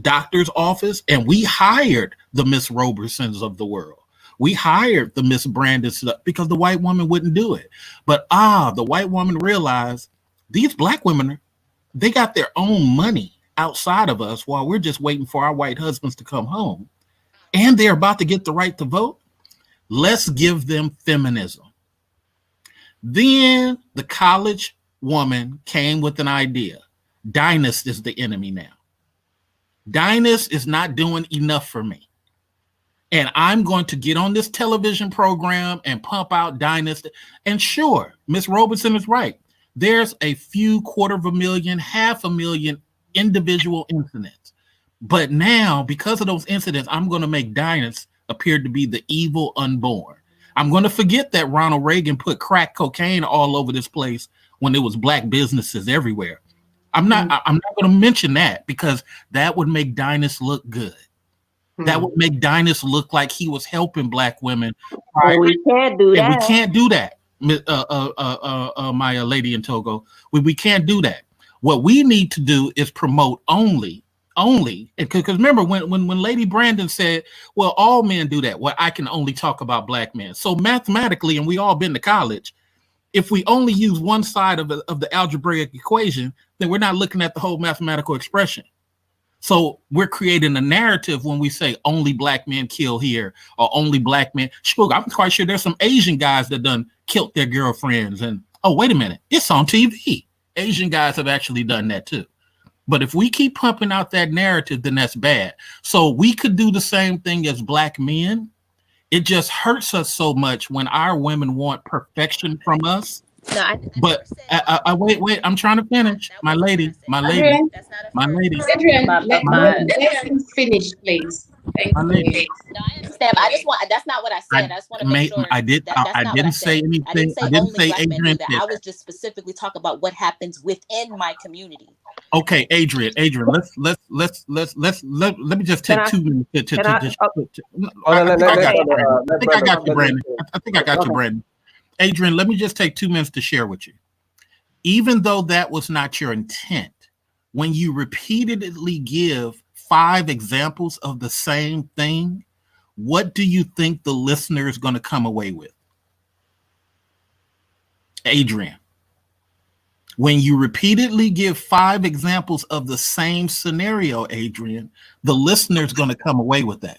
Doctor's office, and we hired the Miss Robersons of the world. We hired the Miss Brandons because the white woman wouldn't do it. But the white woman realized these black women, they got their own money outside of us while we're just waiting for our white husbands to come home. And they're about to get the right to vote. Let's give them feminism. Then the college woman came with an idea. Dynast is the enemy now. Dynast is not doing enough for me. And I'm going to get on this television program and pump out Dynast. And sure, Miss Robertson is right. There's a few 250,000, 500,000 individual incidents. But now, because of those incidents, I'm going to make Dynast appear to be the evil unborn. I'm going to forget that Ronald Reagan put crack cocaine all over this place when there was black businesses everywhere. I'm not going to mention that because that would make Dynast look good. That would make Dynast look like he was helping black women. Right? We can't do that. We can't do that, my lady in Togo. We can't do that. What we need to do is promote only, because remember when Lady Brandon said, well, all men do that. Well, I can only talk about black men. So mathematically, and we all been to college, if we only use one side of the algebraic equation, then we're not looking at the whole mathematical expression. So we're creating a narrative when we say only black men kill here or only black men. I'm quite sure there's some Asian guys that done killed their girlfriends. And oh, wait a minute, it's on TV. Asian guys have actually done that too. But if we keep pumping out that narrative, then that's bad. So we could do the same thing as black men. It just hurts us so much when our women want perfection from us. No, I wait. I'm trying to finish, my lady. Adrian, let him finish, please. Thank you. No, I understand. But I just want. That's not what I said. I just want to make sure. I didn't say anything. I didn't say Adrian. I was just specifically talking about what happens within my community. Okay, Adrian. Let me just take 2 minutes I think I got you, Brandon. I think I got you, Brandon. Adrian, let me just take 2 minutes to share with you. Even though that was not your intent, when you repeatedly give 5 examples of the same thing, what do you think the listener is going to come away with? Adrian, when you repeatedly give 5 examples of the same scenario, Adrian, the listener is going to come away with that.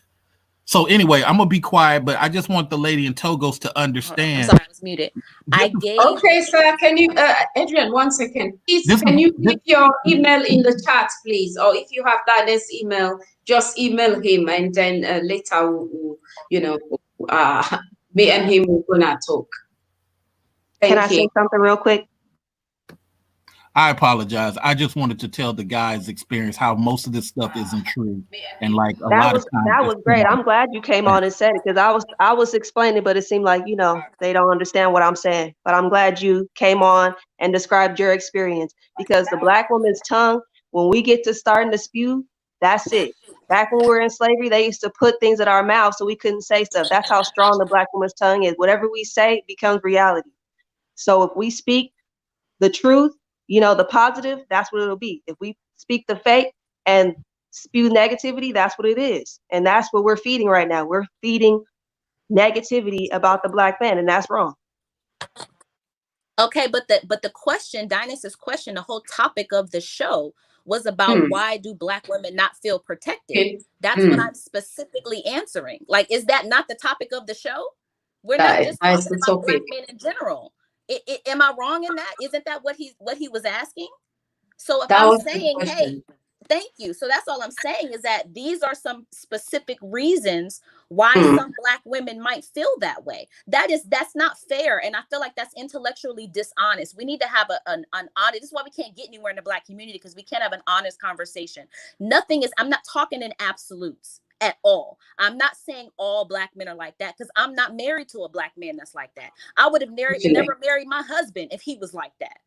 So anyway, I'm gonna be quiet, but I just want the lady in Togos to understand. I'm sorry, I was muted. Okay, sir. Can you, Adrian, 1 second, please? Can you put your email in the chat, please? Or if you have Dynast's email, just email him, and then later, me and him will gonna talk. Can I say something real quick? I apologize. I just wanted to tell the guys' experience how most of this stuff isn't true, and like a lot of times that was great. I'm glad you came on and said it because I was explaining, but it seemed like they don't understand what I'm saying. But I'm glad you came on and described your experience because the black woman's tongue, when we get to starting to spew, that's it. Back when we were in slavery, they used to put things in our mouths so we couldn't say stuff. That's how strong the black woman's tongue is. Whatever we say becomes reality. So if we speak the truth, the positive, that's what it'll be. If we speak the fake and spew negativity, that's what it is. And that's what we're feeding right now. We're feeding negativity about the Black man, and that's wrong. Okay, but the question, Dynas's question, the whole topic of the show was about why do Black women not feel protected? That's what I'm specifically answering. Like, is that not the topic of the show? We're not just talking about Black men in general. Am I wrong in that? Isn't that what he was asking? So if I'm saying, hey, thank you. So that's all I'm saying, is that these are some specific reasons why some Black women might feel that way. That's not fair. And I feel like that's intellectually dishonest. We need to have an honest, this is why we can't get anywhere in the Black community, because we can't have an honest conversation. I'm not talking in absolutes at all. I'm not saying all Black men are like that, because I'm not married to a Black man that's like that. I would have never married my husband if he was like that.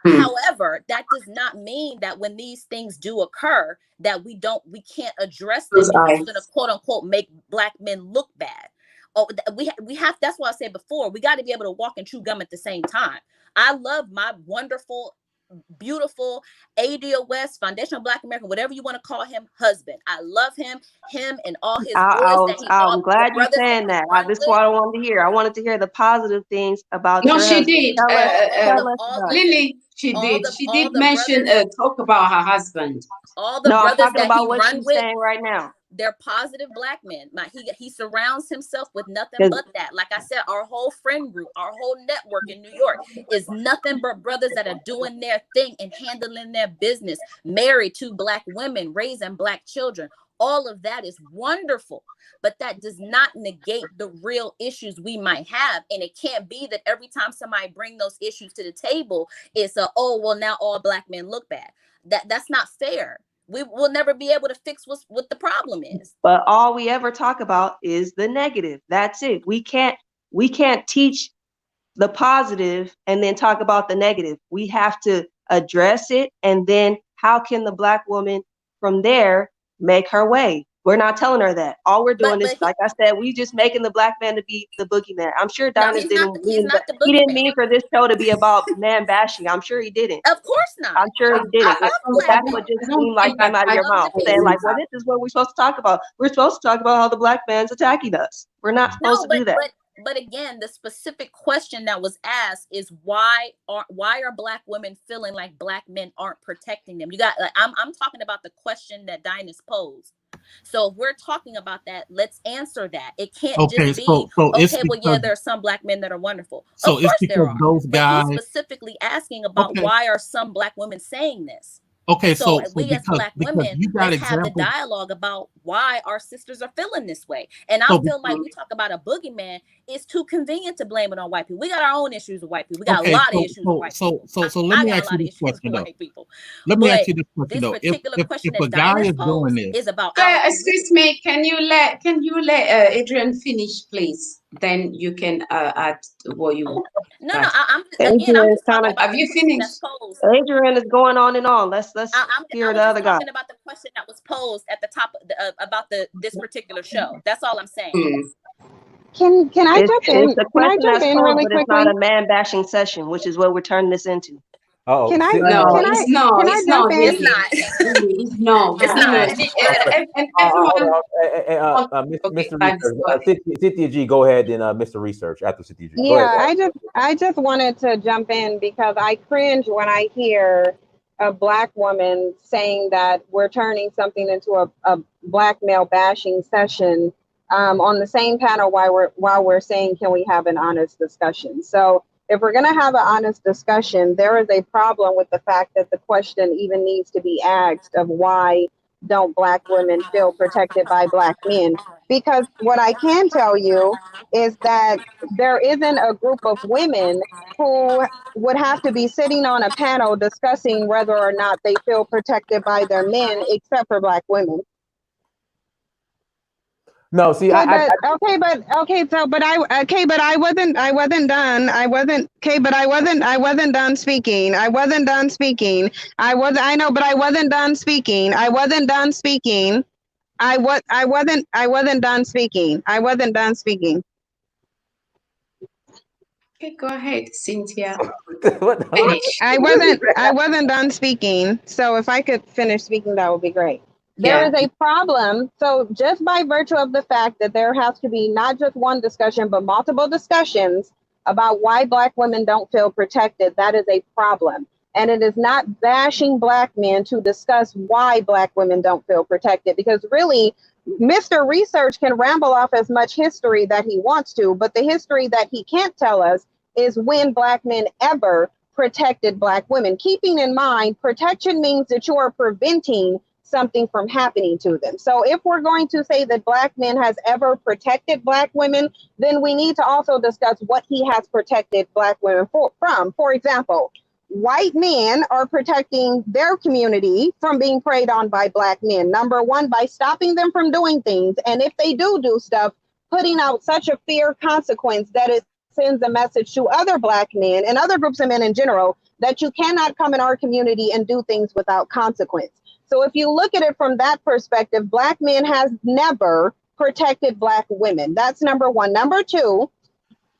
However, that does not mean that when these things do occur, that we can't address them because it's going to quote unquote make Black men look bad. Oh, we have. That's why I said before, we got to be able to walk and chew gum at the same time. I love my wonderful, beautiful ADOS, Foundational Black American, whatever you want to call him, husband. I love him and all his boys. I'm glad you're saying that. This is what I wanted to hear. I wanted to hear the positive things about your husband. She did. Lily, she did. She did mention, talk about her husband. All the brothers I'm talking that about he what run she's with saying right now. They're positive Black men. He surrounds himself with nothing but that. Like I said, our whole friend group, our whole network in New York is nothing but brothers that are doing their thing and handling their business, married to Black women, raising Black children. All of that is wonderful, but that does not negate the real issues we might have. And it can't be that every time somebody bring those issues to the table, it's now all Black men look bad. That's not fair. We will never be able to fix what the problem is. But all we ever talk about is the negative. That's it. We can't teach the positive and then talk about the negative. We have to address it, and then how can the Black woman from there make her way? We're not telling her that. All we're doing is, like I said, we just making the Black man to be the boogeyman. I'm sure Diamond didn't mean for this show to be about man bashing. I'm sure he didn't. Of course not. I'm sure he didn't. That's what just seemed like came out of your mouth, saying like, well, this is what we're supposed to talk about. We're supposed to talk about how the Black man's attacking us. We're not supposed to do that. But again, the specific question that was asked is why are Black women feeling like Black men aren't protecting them? You got, like, I'm talking about the question that Dinah's posed. So if we're talking about that, let's answer that. It can't just be, there are some Black men that are wonderful. So of course there are. Those guys, but he's specifically asking about why are some Black women saying this? Okay, so we as Black women, let's have the dialogue about why our sisters are feeling this way. And I feel like we talk about a boogeyman, it's too convenient to blame it on white people. We got our own issues with white people. We got a lot of issues with white people. So let me ask you this question though. Let me ask you this question though. If a guy is doing this, is about excuse me, can you let Adrian finish, please? Then you can add what you want. I'm just talking about. Have you finished? Adrian is going on and on. Let's hear the other guy. I'm talking about the question that was posed at the top about this particular show. That's all I'm saying. Can I jump in? Can I jump in really quickly? It's not a man bashing session, which is what we're turning this into. Oh, can I? No, can it's I, not. Can it's I jump not. in? It's not. It's not. Mr. Research, Cynthia G, go ahead, and Mr. Research after Cynthia G. Yeah, I just wanted to jump in because I cringe when I hear a Black woman saying that we're turning something into a Black male bashing session on the same panel while we're saying, can we have an honest discussion? So if we're going to have an honest discussion, there is a problem with the fact that the question even needs to be asked of why don't Black women feel protected by Black men? Because what I can tell you is that there isn't a group of women who would have to be sitting on a panel discussing whether or not they feel protected by their men, except for Black women. No, see, I wasn't done. I wasn't done speaking. I wasn't done speaking. I wasn't done speaking. I wasn't done speaking. Okay, go ahead, Cynthia. I wasn't done speaking. So if I could finish speaking, that would be great. there is a problem. So just by virtue of the fact that there has to be not just one discussion, but multiple discussions about why Black women don't feel protected, that is a problem. And it is not bashing Black men to discuss why Black women don't feel protected, because really, Mr. Research can ramble off as much history that he wants to, but the history that he can't tell us is when Black men ever protected Black women. Keeping in mind, protection means that you are preventing something from happening to them. So if we're going to say that Black men has ever protected Black women, then we need to also discuss what he has protected Black women from. For example, white men are protecting their community from being preyed on by Black men. Number one, by stopping them from doing things. And if they do stuff, putting out such a fear consequence that it sends a message to other Black men and other groups of men in general that you cannot come in our community and do things without consequence. So if you look at it from that perspective, Black men has never protected Black women. That's number one. Number two,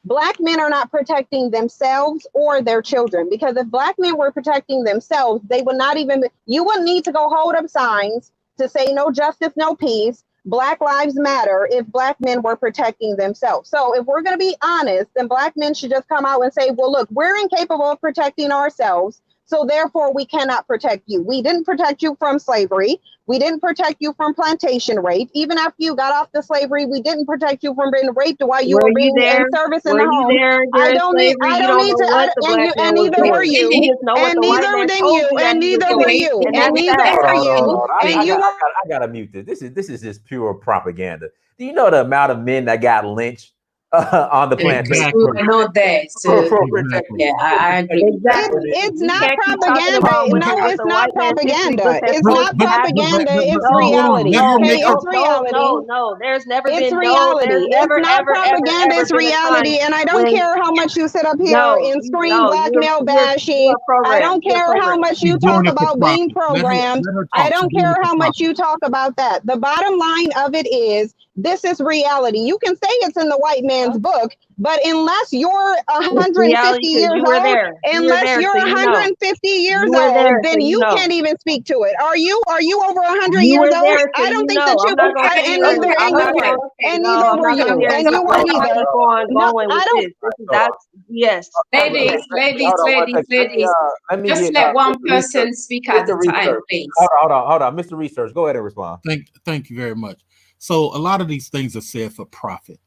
Black men are not protecting themselves or their children, because if Black men were protecting themselves, they would not even, you wouldn't need to go hold up signs to say no justice, no peace, Black lives matter, if Black men were protecting themselves. So if we're going to be honest, then Black men should just come out and say, well, look, we're incapable of protecting ourselves, so therefore we cannot protect you. We didn't protect you from slavery. We didn't protect you from plantation rape. Even after you got off the slavery, we didn't protect you from being raped while you were being in service in the home. I don't need to, and neither were you, and neither than you, and neither were you, and neither were you, and you were. I gotta mute this. This is just pure propaganda. Do you know the amount of men that got lynched on the plantation? We were not there. So Exactly. yeah, I agree. Exactly. It's not propaganda. No, it's not propaganda. It's not propaganda. It's reality. Okay, it's reality. No, there's never been. It's reality. There's never, It's not ever, propaganda. ever It's reality. And I don't care how much you sit up here and scream black male bashing. I don't care how much you talk about being programmed. I don't care how much you talk about that. The bottom line of it is, this is reality. You can say it's in the white man's book, but unless you're 150 years old, unless you're 150 years old, then you can't even speak to it. Are you over 100 years old? I don't think that you are, and neither were you, and you weren't either. No, I don't. That's yes. Ladies, just let one person speak at a time, please. Hold on. Mr. Research, go ahead and respond. Thank you very much. So a lot of these things are said for profit.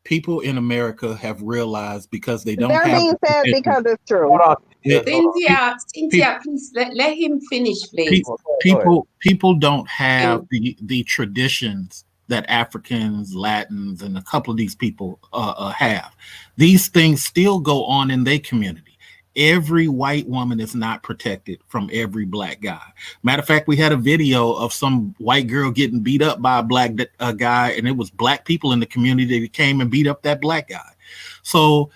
People in America have realized because they don't They're have being said because it's true. Cynthia, please let him finish, please. People don't have the traditions that Africans, Latins, and a couple of these people have. These things still go on in their community. Every white woman is not protected from every black guy. Matter of fact, we had a video of some white girl getting beat up by a black guy, and it was black people in the community that came and beat up that black guy. So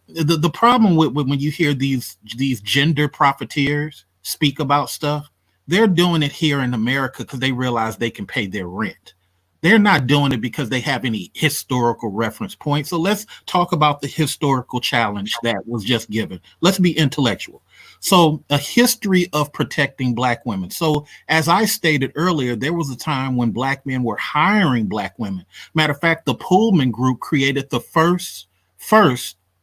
the problem with when you hear these gender profiteers speak about stuff, they're doing it here in America because they realize they can pay their rent. They're not doing it because they have any historical reference point. So let's talk about the historical challenge that was just given. Let's be intellectual. So a history of protecting black women. So as I stated earlier, there was a time when black men were hiring black women. Matter of fact, the Pullman Group created the first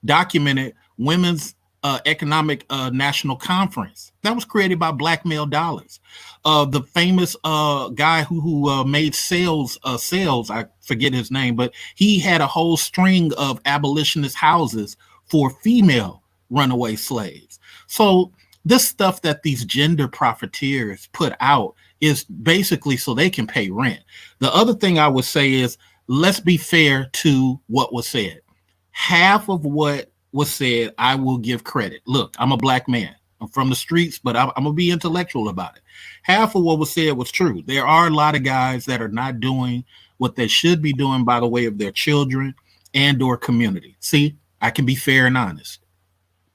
documented women's economic national conference. That was created by black male dollars. The famous guy who made sales, I forget his name, but he had a whole string of abolitionist houses for female runaway slaves. So this stuff that these gender profiteers put out is basically so they can pay rent. The other thing I would say is, let's be fair to what was said. Half of what was said, I will give credit. Look, I'm a black man. I'm from the streets, but I'm gonna be intellectual about it. Half of what was said was true. There are a lot of guys that are not doing what they should be doing by the way of their children and or community. See, I can be fair and honest.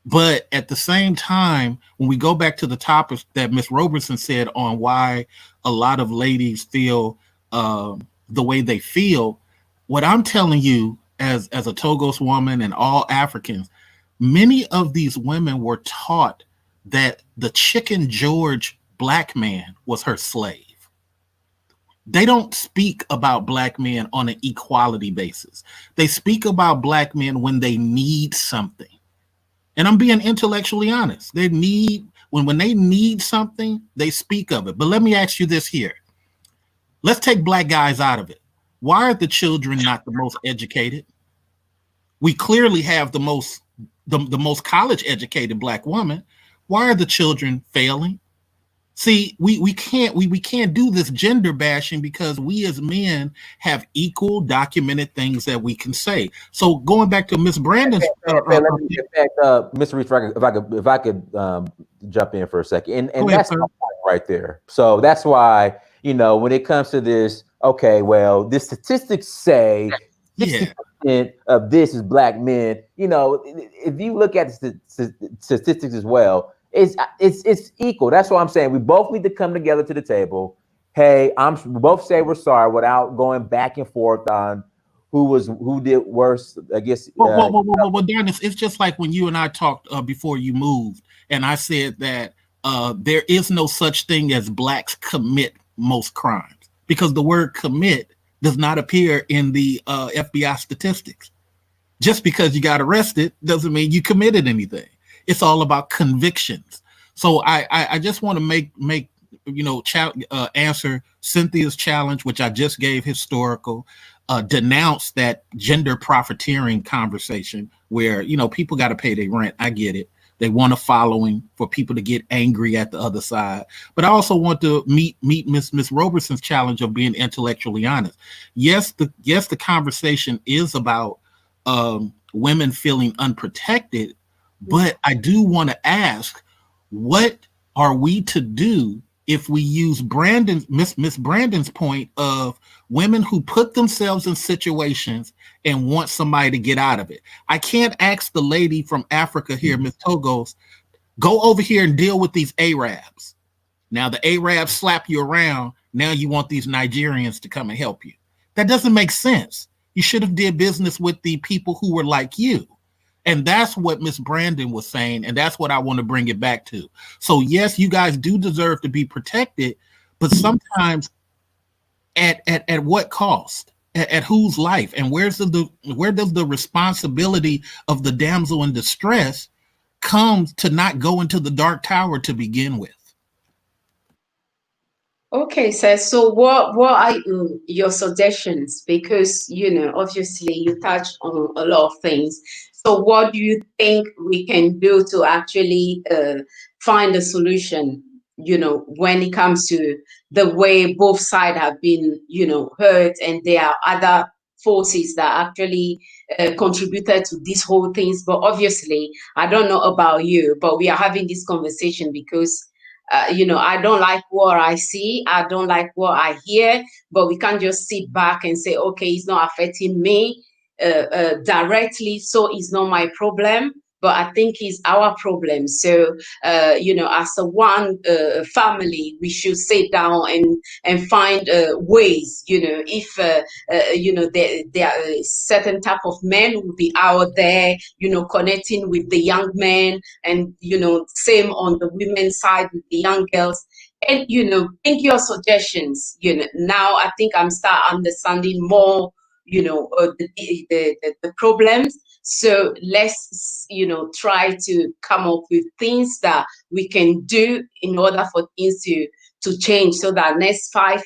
But at the same time, when we go back to the topic that Ms. Robertson said on why a lot of ladies feel the way they feel, what I'm telling you as a Togos woman and all Africans, many of these women were taught that the Chicken George black man was her slave. They don't speak about black men on an equality basis. They speak about black men when they need something. And I'm being intellectually honest. They need, when they need something, they speak of it. But let me ask you this here. Let's take black guys out of it. Why are the children not the most educated? We clearly have the most college educated black woman. Why are the children failing? See, we can't do this gender bashing because we as men have equal documented things that we can say. So going back to Miss Brandon's, let me get back, Mr. Reach, if I could jump in for a second, and ahead, that's sir. my point right there. So that's why, you know, when it comes to this, okay, well, the statistics say 60% of this is black men. You know, if you look at the statistics as well, it's equal. That's what I'm saying. We both need to come together to the table. Hey, we both say we're sorry without going back and forth on who did worse. I guess. Well, Dennis, it's just like when you and I talked before you moved, and I said that there is no such thing as blacks commit most crimes, because the word commit does not appear in the FBI statistics. Just because you got arrested doesn't mean you committed anything. It's all about convictions. So I just want to make you know, answer Cynthia's challenge, which I just gave historical, denounce that gender profiteering conversation where, you know, people got to pay their rent. I get it. They want a following for people to get angry at the other side. But I also want to meet Miss Roberson's challenge of being intellectually honest. Yes, the conversation is about women feeling unprotected, but I do want to ask, what are we to do if we use Miss Brandon's point of women who put themselves in situations and want somebody to get out of it? I can't ask the lady from Africa here, Miss Togos, go over here and deal with these Arabs. Now the Arabs slap you around. Now you want these Nigerians to come and help you. That doesn't make sense. You should have did business with the people who were like you. And that's what Miss Brandon was saying, and that's what I want to bring it back to. So yes, you guys do deserve to be protected, but sometimes at what cost? At whose life? And where does the responsibility of the damsel in distress come to not go into the dark tower to begin with? Okay, so what are your suggestions? Because, you know, obviously you touched on a lot of things. So what do you think we can do to actually find a solution, you know, when it comes to the way both sides have been, you know, hurt, and there are other forces that actually contributed to these whole things. But obviously, I don't know about you, but we are having this conversation because you know, I don't like what I see. I don't like what I hear, but we can't just sit back and say, okay, it's not affecting me directly, so it's not my problem. But I think it's our problem. So, you know, as a one family, we should sit down and find ways. You know, if you know there are certain type of men who will be out there, you know, connecting with the young men, and you know, same on the women's side with the young girls. And you know, think your suggestions. You know, now I think I'm start understanding more, you know, the problems. So let's, you know, try to come up with things that we can do in order for things to change, so that next 5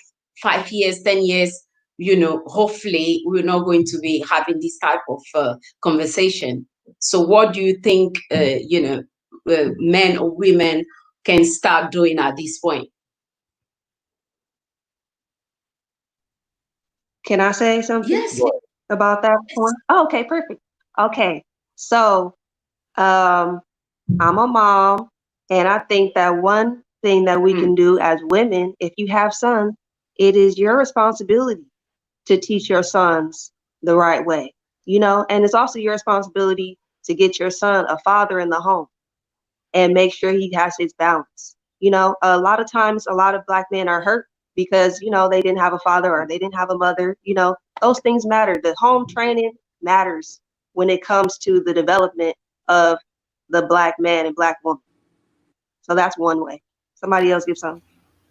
years, 10 years, you know, hopefully we're not going to be having this type of conversation. So what do you think, you know, men or women can start doing at this point? Can I say something? Yes. About that point? Oh, okay, perfect. Okay, so I'm a mom, and I think that one thing that we can do as women, if you have sons, it is your responsibility to teach your sons the right way, you know, and it's also your responsibility to get your son a father in the home and make sure he has his balance. You know, a lot of times, a lot of Black men are hurt because, you know, they didn't have a father or they didn't have a mother. You know, those things matter. The home training matters when it comes to the development of the Black man and Black woman. So that's one way. Somebody else give some.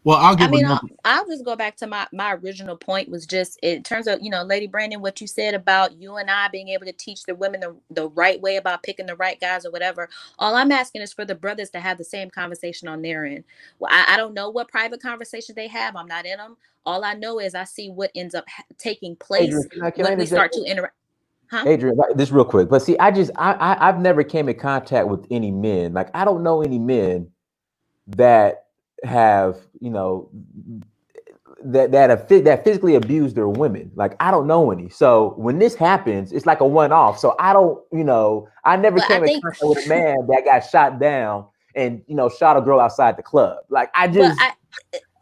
Well, I'll give I mean, another. I'll just go back to my original point was just in terms of, Lady Brandon, what you said about you and I being able to teach the women the right way about picking the right guys or whatever. All I'm asking is for the brothers to have the same conversation on their end. Well, I don't know what private conversations they have. I'm not in them. All I know is I see what ends up taking place Adrian, when we start to interact. Huh? Adrian, this real quick, but see, I've never came in contact with any men. Like, I don't know any men that have, that physically abuse their women. Like, I don't know any. So when this happens, it's like a one-off. So I don't, I never But came in contact with a man that got shot down and shot a girl outside the club. Like, I just,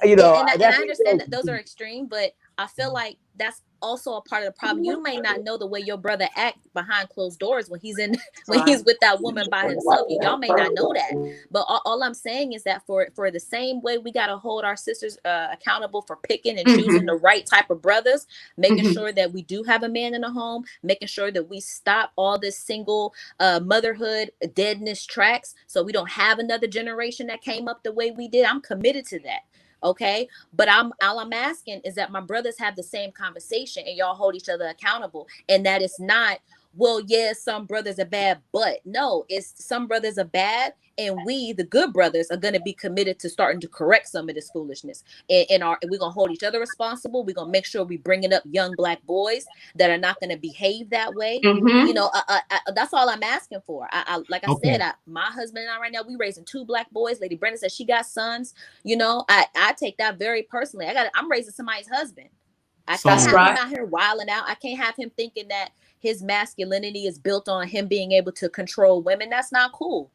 and I understand that those are extreme, but I feel like that's also a part of the problem. You may not know the way your brother act behind closed doors when he's with that woman by himself. Y'all may not know that, but all I'm saying is that for the same way we got to hold our sisters accountable for picking and choosing the right type of brothers, making sure that we do have a man in the home, making sure that we stop all this single motherhood deadness tracks, so we don't have another generation that came up the way we did. I'm committed to that. Okay. But all I'm asking is that my brothers have the same conversation and y'all hold each other accountable. And that it's not, well, yeah, some brothers are bad, but no, it's some brothers are bad. And we, the good brothers, are going to be committed to starting to correct some of this foolishness. And we're going to hold each other responsible. We're going to make sure we bringing up young Black boys that are not going to behave that way. That's all I'm asking for. Like I said, my husband and I right now, we raising 2 Black boys. Lady Brenda said she got sons. I take that very personally. I'm raising somebody's husband. I can't have him out here wilding out. I can't have him thinking that his masculinity is built on him being able to control women. That's not cool.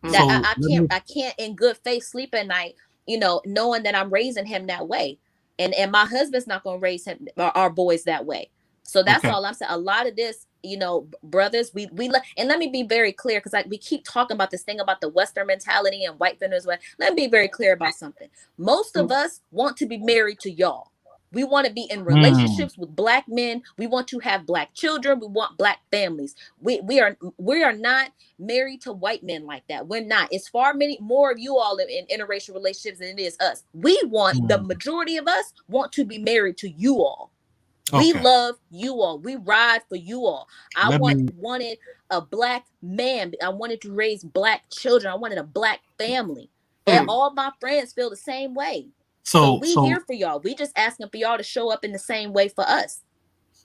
I can't in good faith sleep at night, knowing that I'm raising him that way. And my husband's not going to raise him, our boys that way. So that's all I'm saying. A lot of this, brothers, we and let me be very clear, because we keep talking about this thing about the Western mentality and white Venezuela. Let me be very clear about something. Most of us want to be married to y'all. We want to be in relationships with Black men. We want to have Black children. We want Black families. We are not married to white men like that. We're not. It's far more of you all in interracial relationships than it is us. We want, the majority of us want to be married to you all. We love you all. We ride for you all. I wanted a Black man. I wanted to raise Black children. I wanted a Black family. And all my friends feel the same way. So we here for y'all. We just asking for y'all to show up in the same way for us.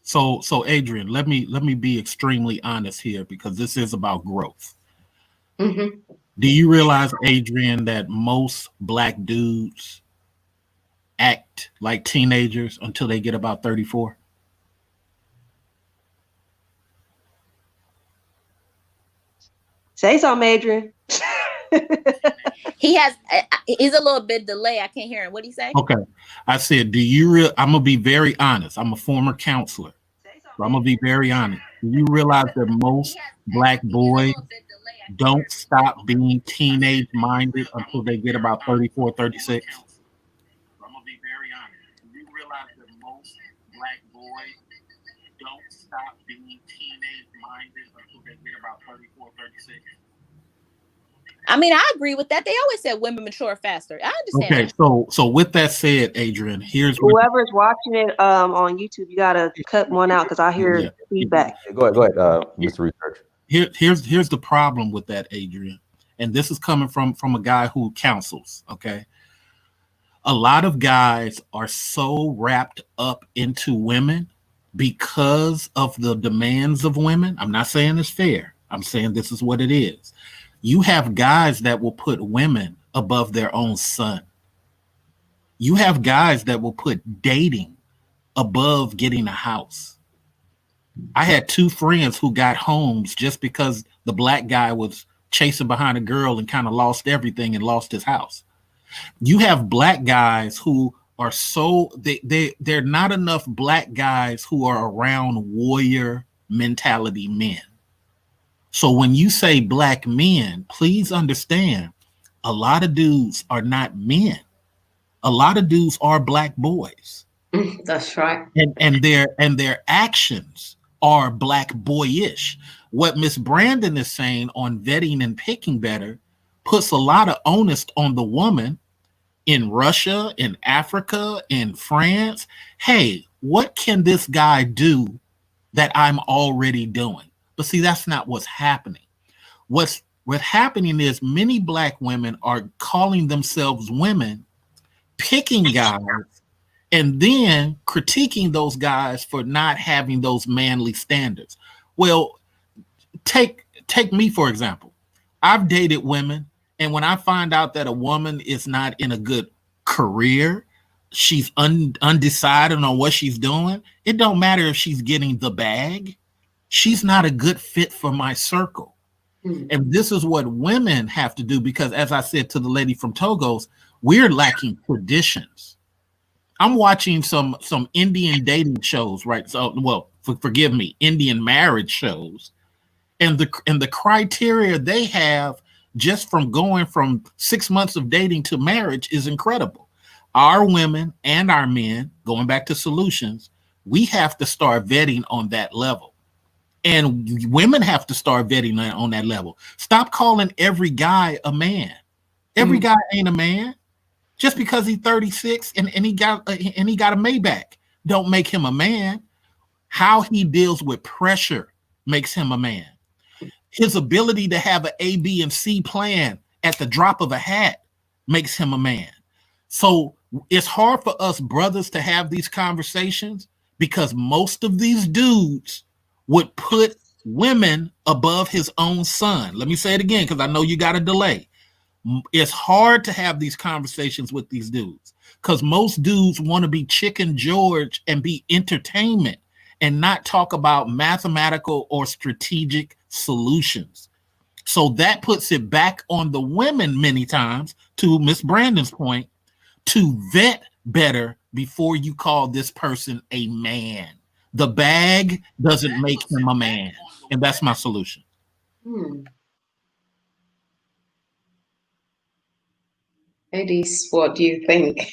So Adrian, let me be extremely honest here, because this is about growth. Do you realize, Adrian, that most Black dudes act like teenagers until they get about 34? Say something, Adrian. He's a little bit delayed. I can't hear him. What did he say? Okay. I said, I'm going to be very honest. I'm a former counselor. So I'm going to be very honest. Do you realize that most Black boys don't stop being teenage minded until they get about 34, 36? I'm going to be very honest. Do you realize that most Black boys don't stop being teenage minded until they get about 34, 36? I mean, I agree with that. They always said women mature faster. I understand. Okay, so with that said, Adrian, here's whoever's watching it on YouTube, you gotta cut one out because I hear feedback. Go ahead, Mr. Research. Here's the problem with that, Adrian, and this is coming from a guy who counsels. Okay, a lot of guys are so wrapped up into women because of the demands of women. I'm not saying it's fair. I'm saying this is what it is. You have guys that will put women above their own son. You have guys that will put dating above getting a house. I had 2 friends who got homes just because the Black guy was chasing behind a girl and kind of lost everything and lost his house. You have Black guys who are they're not enough Black guys who are around warrior mentality men. So when you say Black men, please understand, a lot of dudes are not men. A lot of dudes are Black boys. That's right. And their actions are Black boyish. What Miss Brandon is saying on vetting and picking better puts a lot of onus on the woman in Russia, in Africa, in France. Hey, what can this guy do that I'm already doing? But see, that's not what's happening. What's happening is many Black women are calling themselves women, picking guys, and then critiquing those guys for not having those manly standards. Well, take me for example. I've dated women, and when I find out that a woman is not in a good career, she's undecided on what she's doing, it don't matter if she's getting the bag. She's not a good fit for my circle. And this is what women have to do, because as I said to the lady from Togo's, we're lacking traditions. I'm watching some Indian dating shows, right? So, well, forgive me, Indian marriage shows, and the criteria they have just from going from 6 months of dating to marriage is incredible. Our women and our men, going back to solutions, we have to start vetting on that level. And women have to start vetting on that level. Stop calling every guy a man. Every guy ain't a man. Just because he's 36 and he got a Maybach don't make him a man. How he deals with pressure makes him a man. His ability to have an A, B, and C plan at the drop of a hat makes him a man. So it's hard for us brothers to have these conversations because most of these dudes would put women above his own son. Let me say it again, because I know you got a delay. It's hard to have these conversations with these dudes because most dudes want to be Chicken George and be entertainment and not talk about mathematical or strategic solutions. So that puts it back on the women many times, to Miss Brandon's point, to vet better before you call this person a man. The bag doesn't make him a man. And that's my solution. Ladies, what do you think?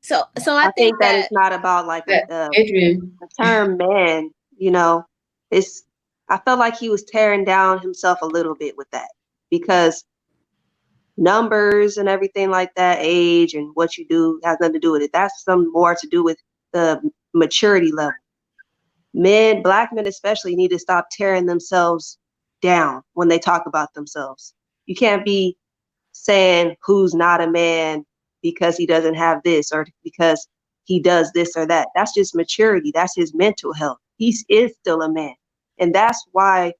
So I think that it's not about like Adrian, the term man, you know. I felt like he was tearing down himself a little bit with that, because numbers and everything like that, age and what you do has nothing to do with it. That's some more to do with the maturity level. Men, Black men especially, need to stop tearing themselves down when they talk about themselves. You can't be saying who's not a man because he doesn't have this or because he does this or that. That's just maturity. That's his mental health. He is still a man. And that's why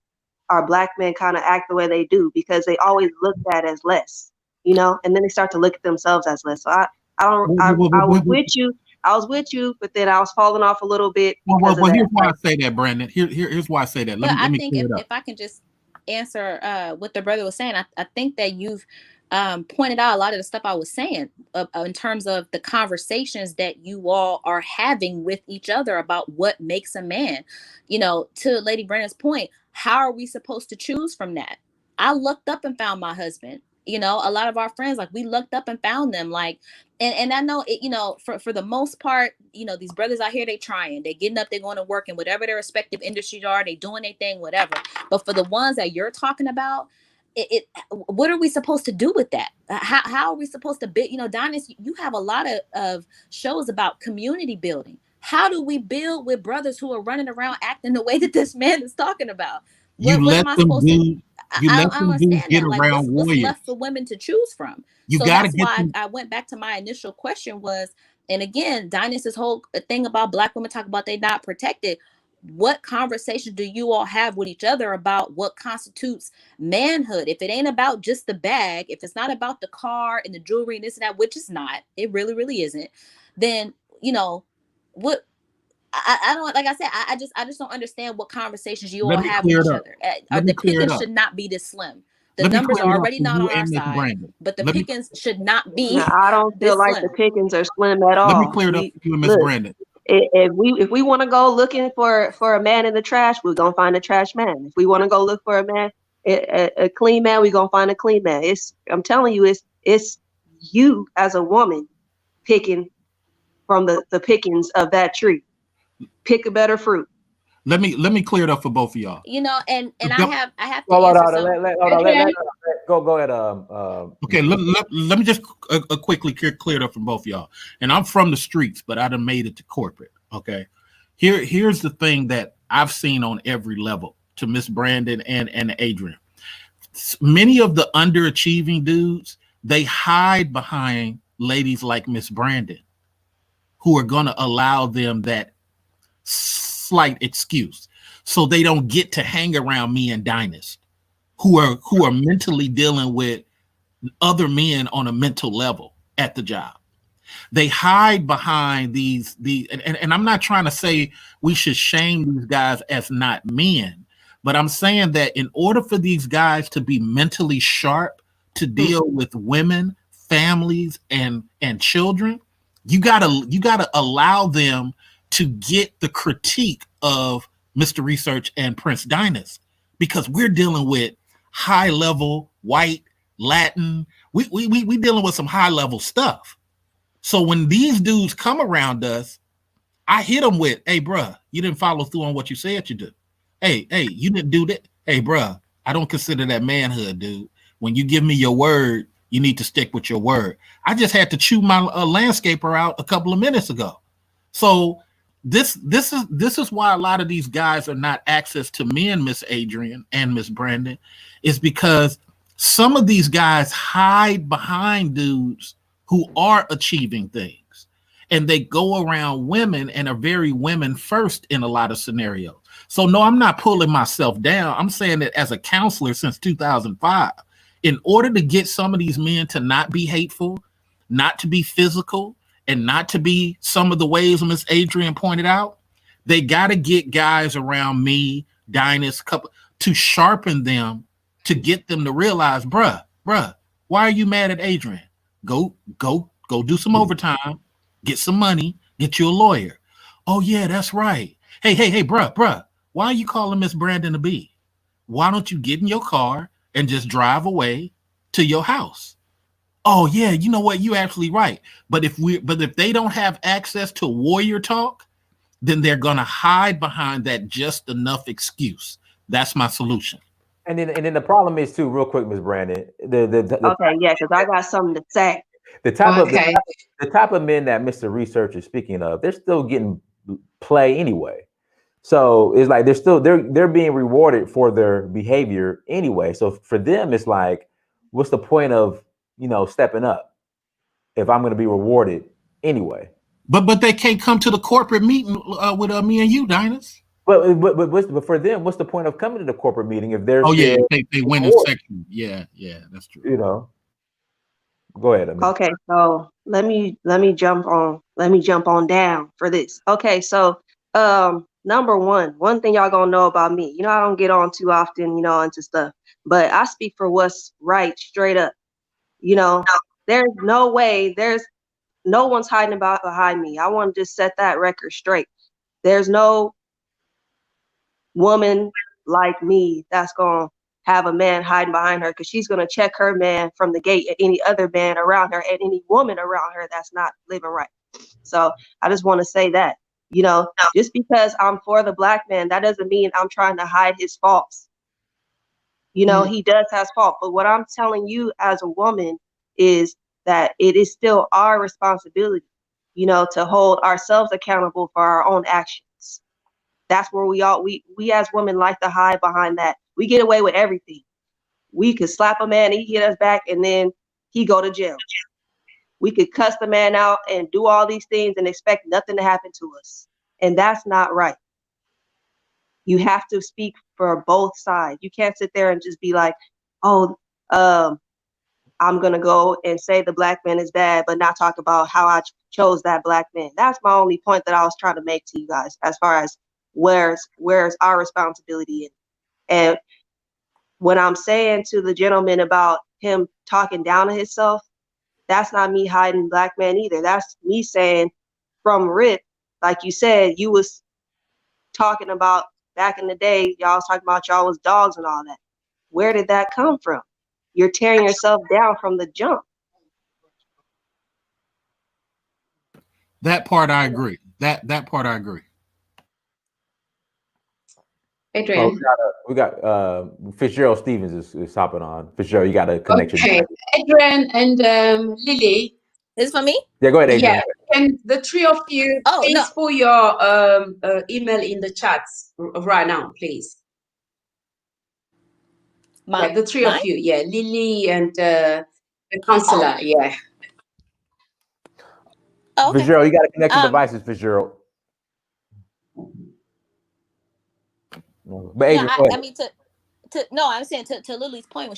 our Black men kind of act the way they do, because they always look at as less, you know, and then they start to look at themselves as less. So I was with you, but then I was falling off a little bit. Well, here's why I say that, Brandon. Here's why I say that. Let me clear it up. If I can just answer what the brother was saying, I think that you've pointed out a lot of the stuff I was saying in terms of the conversations that you all are having with each other about what makes a man. You know, to Lady Brandon's point, how are we supposed to choose from that? I looked up and found my husband. You know, a lot of our friends, like, we looked up and found them, like, and I know it, you know, for the most part, you know, these brothers out here, they trying, they getting up, they're going to work in whatever their respective industries are, they doing their thing, whatever. But for the ones that you're talking about, what are we supposed to do with that? How are we supposed to build? You know, Donis, you have a lot of shows about community building. How do we build with brothers who are running around acting the way that this man is talking about? You let them get around what's left for women to choose from? So that's why I went back to my initial question was, and again, Donis's whole thing about Black women talk about they not protected. What conversation do you all have with each other about what constitutes manhood? If it ain't about just the bag, if it's not about the car and the jewelry and this and that, which is not, it really, really isn't, then, you know, what, I don't, like I said, I just don't understand what conversations you all have with each other. The pickings should not be this slim. The numbers are already not on our side, but the pickings should not be. No, I don't feel like the pickings are slim at all. Let me clear it up for you and Miss Brandon. If we want to go looking for a man in the trash, we're gonna find a trash man. If we want to go look for a man, a clean man, we're gonna find a clean man. I'm telling you, it's you as a woman picking from the pickings of that tree. Pick a better fruit. Let me clear it up for both of y'all. You know, and I have to answer Go ahead. Okay, let me just quickly clear it up from both of y'all. And I'm from the streets, but I done made it to corporate. Okay, here's the thing that I've seen on every level to Miss Brandon and Adrian. Many of the underachieving dudes, they hide behind ladies like Miss Brandon, who are going to allow them that slight excuse, so they don't get to hang around me and Dynast, who are mentally dealing with other men on a mental level at the job. They hide behind these and I'm not trying to say we should shame these guys as not men, but I'm saying that in order for these guys to be mentally sharp to deal with women, families, and children, you gotta allow them to get the critique of Mr. Research and Prince Dynast, because we're dealing with high level white Latin. We dealing with some high level stuff. So when these dudes come around us, I hit them with, "Hey, bruh, you didn't follow through on what you said you do. Hey, you didn't do that. Hey, bruh, I don't consider that manhood, dude. When you give me your word, you need to stick with your word." I just had to chew my landscaper out a couple of minutes ago. So this is why a lot of these guys are not access to men, Miss Adrian and Miss Brandon, is because some of these guys hide behind dudes who are achieving things, and they go around women and are very women first in a lot of scenarios. So no, I'm not pulling myself down. I'm saying that as a counselor since 2005, in order to get some of these men to not be hateful, not to be physical, and not to be some of the ways Miss Adrian pointed out, they got to get guys around me, Dynast, couple, to sharpen them, to get them to realize, bruh, why are you mad at Adrian? Go do some overtime, get some money, get you a lawyer. Oh yeah, that's right. Hey, bruh, why are you calling Miss Brandon a B? Why don't you get in your car and just drive away to your house? Oh yeah, you know what? You're absolutely right. But if they don't have access to warrior talk, then they're gonna hide behind that just enough excuse. That's my solution. And then the problem is too, real quick, Ms. Brandon. Okay, yeah, because I got something to say. The type of men that Mr. Research is speaking of, they're still getting play anyway. So it's like they're being rewarded for their behavior anyway. So for them, it's like, what's the point of stepping up if I'm going to be rewarded anyway? But they can't come to the corporate meeting with me and you, Dynast. But for them, what's the point of coming to the corporate meeting if they're they win in section? Yeah, that's true. Go ahead. Okay, so let me jump on down for this. Okay, so number one thing y'all gonna know about me, I don't get on too often, into stuff, but I speak for what's right, straight up. There's no way, there's no one's hiding behind me. I want to just set that record straight. There's no woman like me that's gonna have a man hiding behind her, because she's gonna check her man from the gate at any other man around her and any woman around her that's not living right. So I just want to say that, just because I'm for the black man, that doesn't mean I'm trying to hide his faults. He does have fault, but what I'm telling you as a woman is that it is still our responsibility, to hold ourselves accountable for our own actions. That's where we as women like to hide behind that. We get away with everything. We could slap a man, he hit us back, and then he go to jail. We could cuss the man out and do all these things and expect nothing to happen to us. And that's not right. You have to speak for both sides. You can't sit there and just be like, oh, I'm going to go and say the black man is bad, but not talk about how I chose that black man. That's my only point that I was trying to make to you guys, as far as where's our responsibility in. And when I'm saying to the gentleman about him talking down to himself, that's not me hiding black man either. That's me saying from rip, like you said, you was talking about back in the day, y'all was talking about y'all was dogs and all that. Where did that come from? You're tearing yourself down from the jump. That part I agree. That part I agree. Adrian. We got Fitzgerald Stevens is hopping on. Fitzgerald, you got to connect your device. Adrian and Lily. This is for me? Yeah, go ahead, Adrian. Yeah, and the three of you, please put your email in the chats right now, please. The three of you, Lily and the counselor, yeah. Oh, okay. Fitzgerald, you got to connect your devices, Fitzgerald. But Adrian, I mean, I'm saying to Lily's point, when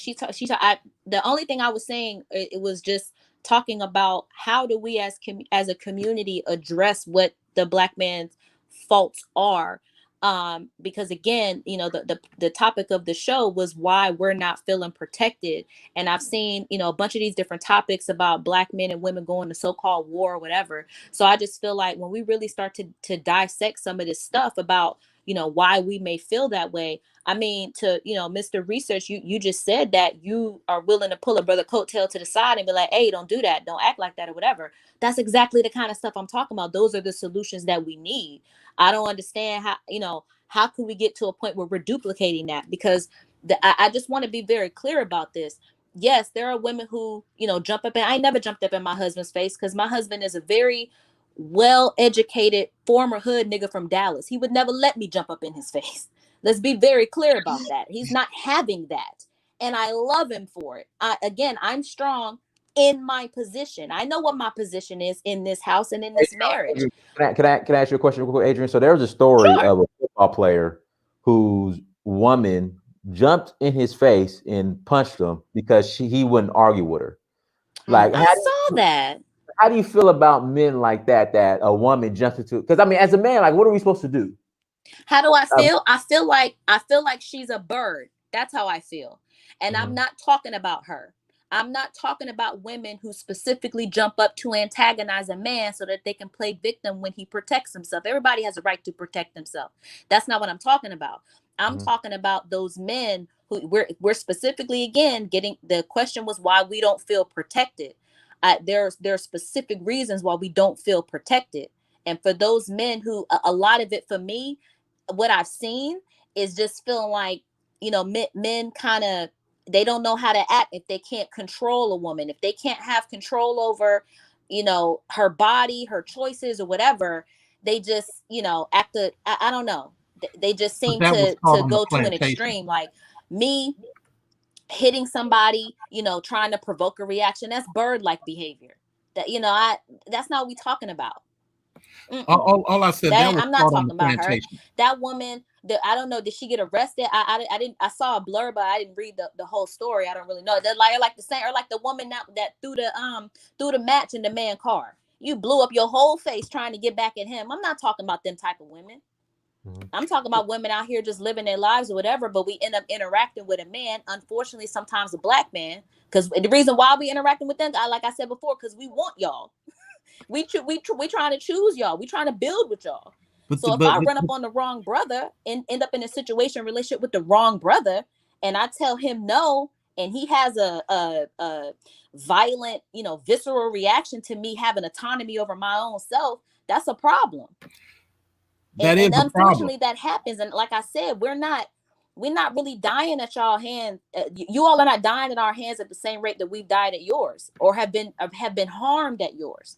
the only thing I was saying, it was just talking about how do we as a community address what the Black man's faults are, because again, you know, the topic of the show was why we're not feeling protected, and I've seen, you know, a bunch of these different topics about Black men and women going to so-called war or whatever. So I just feel like when we really start to dissect some of this stuff about, you know, why we may feel that way. I mean, to, you know, Mr. Research, you just said that you are willing to pull a brother coattail to the side and be like, hey, don't do that. Don't act like that or whatever. That's exactly the kind of stuff I'm talking about. Those are the solutions that we need. I don't understand how, you know, how can we get to a point where we're duplicating that? Because I just want to be very clear about this. Yes, there are women who, you know, jump up, and I never jumped up in my husband's face because my husband is a very well-educated former hood nigga from Dallas. He would never let me jump up in his face. Let's be very clear about that. He's not having that. And I love him for it. Again, I'm strong in my position. I know what my position is in this house and in this marriage. Can I ask you a question real quick, Adrian? So there was a story of a football player whose woman jumped in his face and punched him because he wouldn't argue with her. Like, I saw that. How do you feel about men like that a woman jumps into? Because I mean, as a man, like, what are we supposed to do? How do I feel? I feel like she's a bird. That's how I feel. And I'm not talking about her. I'm not talking about women who specifically jump up to antagonize a man so that they can play victim when he protects himself. Everybody has a right to protect themselves. That's not what I'm talking about. I'm talking about those men who we're specifically, again, getting, the question was why we don't feel protected. There are specific reasons why we don't feel protected. And for those men who, a lot of it for me, what I've seen is just feeling like, you know, men kind of, they don't know how to act if they can't control a woman, if they can't have control over, you know, her body, her choices or whatever. They just, you know, I don't know. They just seem to go to an extreme. Like me hitting somebody, you know, trying to provoke a reaction. That's bird-like behavior. That, you know, that's not what we're talking about. All I said, I'm not talking about her. That woman, I don't know, did she get arrested? I didn't. I saw a blurb, but I didn't read the whole story. I don't really know. They're like the same, or like the woman that threw the match in the man's car. You blew up your whole face trying to get back at him. I'm not talking about them type of women. I'm talking about women out here just living their lives or whatever, but we end up interacting with a man, unfortunately, sometimes a Black man, because the reason why we interacting with them, like I said before, because we want y'all. We trying to choose y'all. We trying to build with y'all. If I run up on the wrong brother and end up in a relationship with the wrong brother, and I tell him no, and he has a violent, you know, visceral reaction to me having autonomy over my own self, that's a problem. And unfortunately, that happens. And like I said, we're not really dying at y'all hands. You all are not dying at our hands at the same rate that we've died at yours, or have been harmed at yours.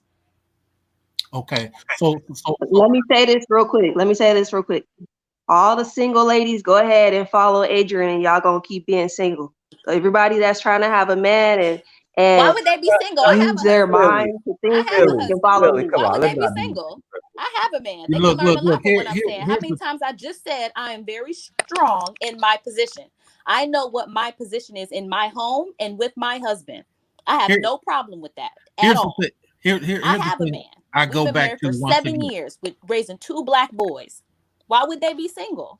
Okay, so let me say this real quick. All the single ladies, go ahead and follow Adrian, and y'all gonna keep being single. So everybody that's trying to have a man and why would they be single? Use their mind to think. Come on, why would they be single? I have a man. They can learn a lot from what I'm saying. How many times I just said I am very strong in my position. I know what my position is in my home and with my husband. I have no problem with that at all. I have a man. I go back to for 7 years with raising 2 Black boys. Why would they be single?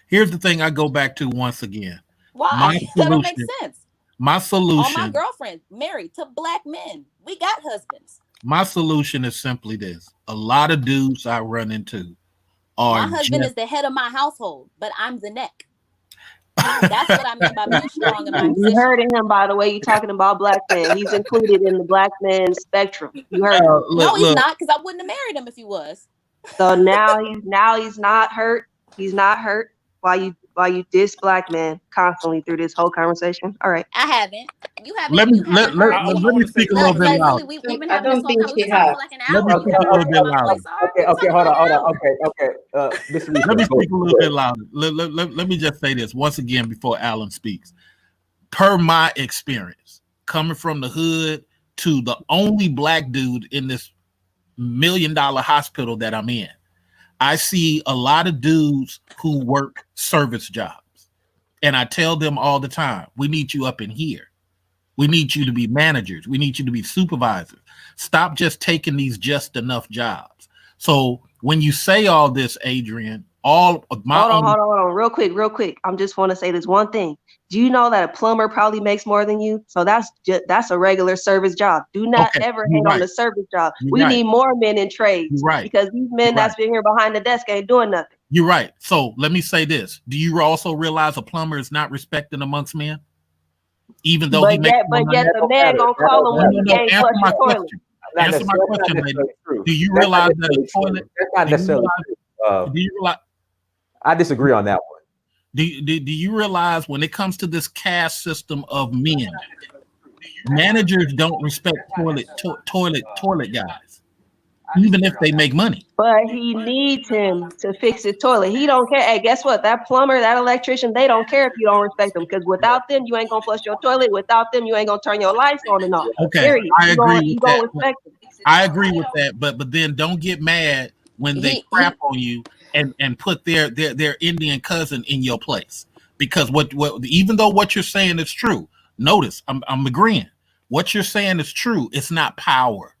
Here's the thing I go back to once again. Why? That don't make sense. My solution. All my girlfriends married to Black men. We got husbands. My solution is simply this. A lot of dudes I run into are. My husband is the head of my household, but I'm the neck. That's what I mean by being strong in my position. You heard him, by the way. You're talking about Black men. He's included in the Black man spectrum. You heard him. No, he's not, because I wouldn't have married him if he was. So now he's not hurt. He's not hurt. while you diss black men constantly through this whole conversation? All right. I haven't. You haven't. Let me You haven't heard me. let me speak a little bit louder. Lily, we've been I having this don't whole think conversation. We've she been talking has. for like an Let hour. me You speak a haven't little heard bit my louder. voice already. Okay, hold on. Okay. This Let me speak a little bit louder. Let me just say this once again before Alan speaks. Per my experience, coming from the hood to the only black dude in this $1 million hospital that I'm in, I see a lot of dudes who work service jobs. And I tell them all the time, we need you up in here. We need you to be managers. We need you to be supervisors. Stop just taking these just enough jobs. So when you say all this, Adrian, all of my hold on, real quick. I just want to say this one thing. Do you know that a plumber probably makes more than you? So that's a regular service job. Do not ever hate on the service job. We need more men in trades because these men that's been here behind the desk ain't doing nothing. You're right. So let me say this. Do you also realize a plumber is not respected amongst men? Even though he makes but yet the man gonna call him when he can't flush the toilet. Answer my question, lady. Do you realize that a toilet? That's not necessarily true. Do you realize? I disagree on that one. Do you realize when it comes to this caste system of men, managers don't respect toilet guys, even if they make money. But he needs him to fix his toilet. He don't care. Hey, guess what? That plumber, that electrician, they don't care if you don't respect them, because without them, you ain't gonna flush your toilet. Without them, you ain't gonna turn your lights on and off. Okay, period. I agree with that. Respect them. I agree with that, but then don't get mad when they crap on you and put their Indian cousin in your place. Because what even though what you're saying is true, notice I'm agreeing. What you're saying is true. It's not power.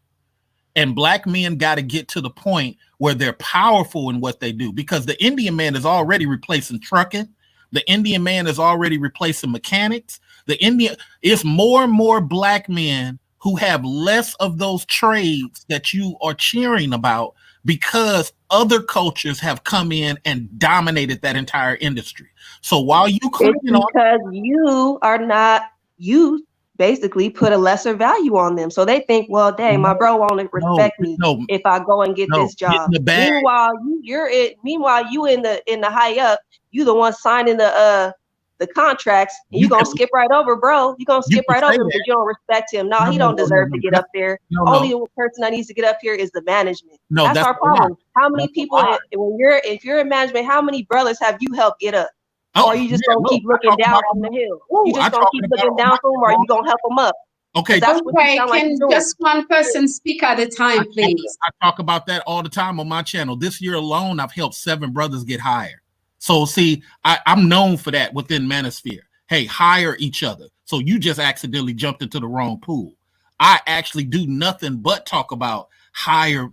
And black men got to get to the point where they're powerful in what they do, because the Indian man is already replacing trucking. The Indian man is already replacing mechanics. It's more and more black men who have less of those trades that you are cheering about, because other cultures have come in and dominated that entire industry. So while you you basically put a lesser value on them. So they think, well, dang, my bro won't respect me if I go and get this job. Meanwhile, you in the high up, you the one signing the contracts, and you gonna skip right over, bro. You gonna skip right over him because you don't respect him. No, he don't deserve to get up there. Only person that needs to get up here is the management. That's our problem. How many people if you're in management, how many brothers have you helped get up? Or are you just gonna keep looking down from the hill? You just gonna keep looking down from them, or are you gonna help them up? Okay, can just one person speak at a time, please? I talk about that all the time on my channel. This year alone, I've helped 7 brothers get hired. So see, I'm known for that within Manosphere. Hey, hire each other. So you just accidentally jumped into the wrong pool. I actually do nothing but talk about